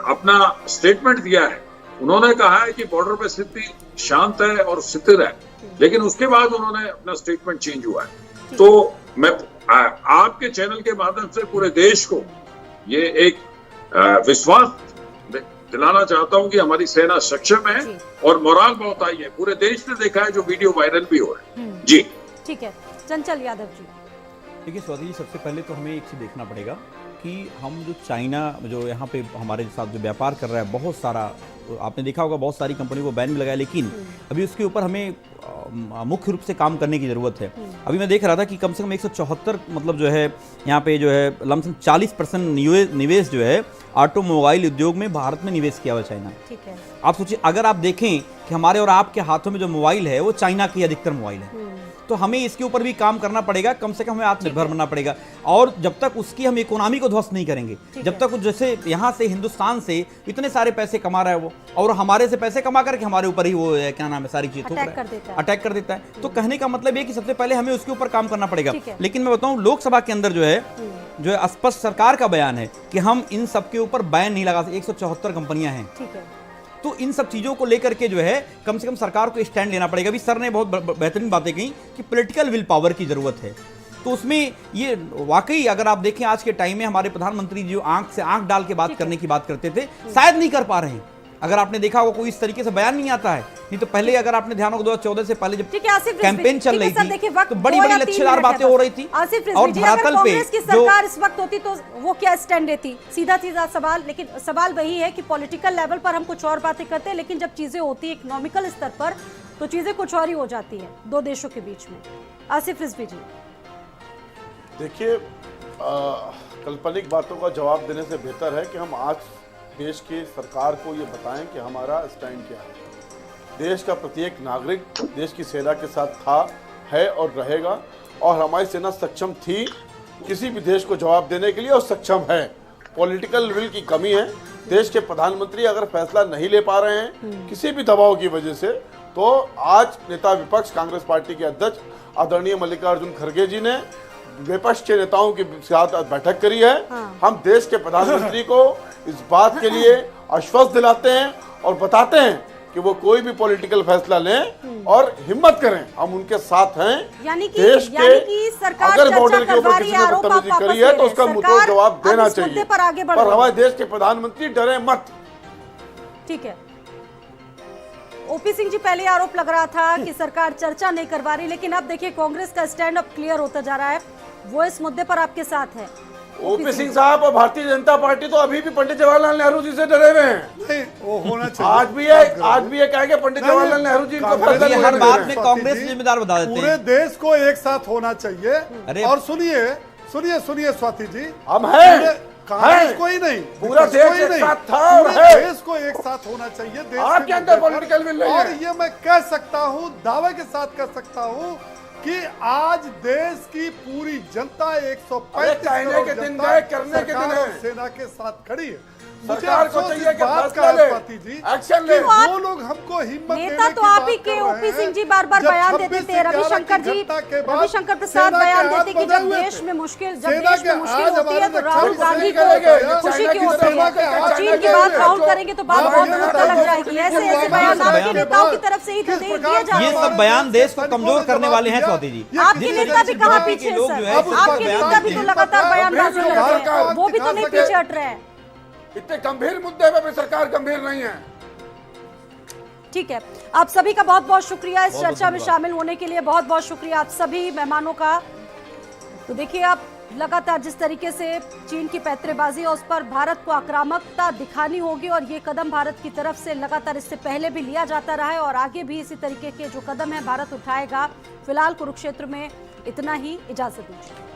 अपना स्टेटमेंट दिया है, उन्होंने कहा है कि बॉर्डर पे स्थिति शांत है और स्थिर है, लेकिन उसके बाद उन्होंने अपना स्टेटमेंट चेंज हुआ है। तो मैं आपके चैनल के माध्यम से पूरे देश को ये एक विश्वास दिलाना चाहता हूं कि हमारी सेना सक्षम है और मोराल बहुत आई है। पूरे देश ने देखा है, जो वीडियो वायरल भी हो रहा है। जी ठीक है, चंचल यादव जी। देखिए स्वाति जी, सबसे पहले तो हमें एक चीज देखना पड़ेगा कि हम जो चाइना जो यहाँ पे हमारे साथ जो व्यापार कर रहा है, बहुत सारा आपने देखा होगा, बहुत सारी कंपनियों को बैन भी लगाया, लेकिन अभी उसके ऊपर हमें मुख्य रूप से काम करने की ज़रूरत है। अभी मैं देख रहा था कि कम से कम 174 मतलब जो है यहाँ पे जो है लमसम 40% निवेश जो है ऑटोमोबाइल उद्योग में भारत में निवेश किया हुआ चाइना। ठीक है। आप सोचिए, अगर आप देखें कि हमारे और आपके हाथों में जो मोबाइल है वो चाइना की अधिकतर मोबाइल है, तो हमें इसके ऊपर भी काम करना पड़ेगा, कम से कम हमें आत्मनिर्भर बनना पड़ेगा। और जब तक उसकी हम इकोनॉमी को ध्वस्त नहीं करेंगे, जब तक जैसे यहाँ से हिंदुस्तान से इतने सारे पैसे कमा रहा है वो, और हमारे से पैसे कमा करके हमारे ऊपर ही वो क्या नाम है सारी चीज अटैक कर देता है। तो कहने का मतलब ये कि सबसे पहले हमें उसके ऊपर काम करना पड़ेगा। लेकिन मैं बताऊं, लोकसभा के अंदर जो है स्पष्ट सरकार का बयान है कि हम इन सबके ऊपर बैन नहीं लगा सकते। 174 कंपनियां हैं, तो इन सब चीजों को लेकर के जो है कम से कम सरकार को स्टैंड लेना पड़ेगा। अभी सर ने बहुत बेहतरीन बातें कही कि पॉलिटिकल विल पावर की जरूरत है। तो उसमें ये वाकई अगर आप देखें आज के टाइम में हमारे प्रधानमंत्री जो आंख से आंख डाल के बात करने की बात करते थे, शायद नहीं कर पा रहे हैं। अगर आपने देखा होगा कोई इस तरीके से बयान नहीं आता है, नहीं तो पहले अगर आपने ध्यान होगा 2014 से पहले जब ठीक है आसिफ कैंपेन चल रही सर, देखिए, थी वक्त तो बड़ी 2 बड़ी या 3 लच्छेदार मिनट बातें है हो बस। रही थी आसिफ और रिजवी जी, अगर धरातल पे कांग्रेस की जो सरकार इस वक्त होती तो वो क्या स्टैंड लेती, सीधा सीधा सवाल। लेकिन सवाल वही है कि पॉलिटिकल लेवल पर हम कुछ और बातें करते हैं, लेकिन जब चीजें होती है इकोनॉमिकल स्तर पर तो चीजें कुछ और ही हो जाती है दो देशों के बीच में। आसिफ रिजवी जी, देखिए, काल्पनिक बातों का जवाब देने से बेहतर है कि हम आज देश की सरकार को ये बताएं कि हमारा स्टैंड क्या है। देश का प्रत्येक नागरिक देश की सेना के साथ था, है और रहेगा, और हमारी सेना सक्षम थी किसी भी देश को जवाब देने के लिए और सक्षम है। पॉलिटिकल विल की कमी है। देश के प्रधानमंत्री अगर फैसला नहीं ले पा रहे हैं किसी भी दबाव की वजह से, तो आज नेता विपक्ष कांग्रेस पार्टी के अध्यक्ष आदरणीय मल्लिकार्जुन खड़गे जी ने विपक्ष के नेताओं के साथ बैठक करी है। हम देश के प्रधानमंत्री को इस बात के लिए आश्वस्त दिलाते हैं और बताते हैं कि वो कोई भी पॉलिटिकल फैसला लें और हिम्मत करें, हम उनके साथ हैं। यानी कि देश के सरकार अगर बॉर्डर चर्चा के ऊपर करवा किसी रही है, ने आरोप आप बदतमीजी वापस करी ले है रहे तो हैं। उसका सरकार मुझे जवाब अब देना इस मुद्दे चाहिए। पर आगे बढ़ पर रही है। हमारे देश के प्रधानमंत्री डरे मत। ठीक है, ओपी सिंह जी, पहले आरोप लग रहा था कि सरकार चर्चा नहीं करवा रही, लेकिन अब देखिए कांग्रेस का स्टैंड अब क्लियर होता जा रहा है, वो इस मुद्दे पर आपके साथ है। ओपी सिंह साहब और भारतीय जनता पार्टी तो अभी भी पंडित जवाहरलाल नेहरू जी से डरे हुए हैं। नहीं, वो होना चाहिए। आज भी ये कहेंगे पंडित जवाहरलाल नेहरू जी को फैसला ये नहीं हर लेना बात है। में कांग्रेस जिम्मेदार बता देते पूरे हैं। देश को एक साथ होना चाहिए। अरे- और सुनिए सुनिए सुनिए स्वाति जी, हम हैं। पूरे कांग्रेस हैं। को ही नहीं, पूरा विपक्ष देश को ही एक नहीं, साथ था और पूरे है। देश को एक साथ होना चाहिए। देश आपके के अंदर मुद्दे पर। पॉलिटिकल विल नहीं और है। ये मैं कह सकता हूँ, दावे के साथ कह सकता हूँ कि आज देश की पूरी जनता 135 कहने करोड़ के दिन जनता गए, करने के दिन सरकार और है। सेना के साथ खड़ी है। मुझे सरकार को अफसोस चाहिए इस कि बात फैसला का है, ले, स्वाति जी, एक्शन कि ले। वो लोग हमको हिम्मत नेता देने तो की आप बात ही कर के रहे ओपी हैं। सिंह जी बार बार जब बयान 26 देते थे, रविशंकर की जी, घटना के बाद रविशंकर प्रसाद सेना के बयान हाथ देते कि बंधे जब हुए देश थे। में मुश्किल, जब सेना देश के में मुश्किल आज होती है तो हमारे राहुल रक्षा गांधी मंत्री को करेंगे। खुशी चाइना की की होती सेना के है, हाथ चीन बंधे की बात हुए राहुल हैं। करेंगे तो बात और बहुत ये पता लग जाएगी। ऐसे ऐसे बयान आपके नेताओं की तरफ से ही तो दिए जा रहे ये हैं। सब बयान देश को कमजोर करने वाले हैं स्वाति जी। आपके नेता भी कहाँ पीछे है लोग सर? जो है, आपके नेता भी तो लगातार बयानबाजी कर रहे हैं, वो भी तो नहीं पीछे हट रहे हैं। इतने गंभीर मुद्दे पे भी सरकार गंभीर नहीं है। ठीक है, आप सभी का बहुत बहुत शुक्रिया इस चर्चा में शामिल होने के लिए। बहुत बहुत शुक्रिया आप सभी मेहमानों का। तो देखिए, आप लगातार जिस तरीके से चीन की पैंतरेबाजी और उस पर भारत को आक्रामकता दिखानी होगी, और ये कदम भारत की तरफ से लगातार इससे पहले भी लिया जाता रहा है और आगे भी इसी तरीके के जो कदम है भारत उठाएगा। फिलहाल कुरुक्षेत्र में इतना ही, इजाजत दीजिए।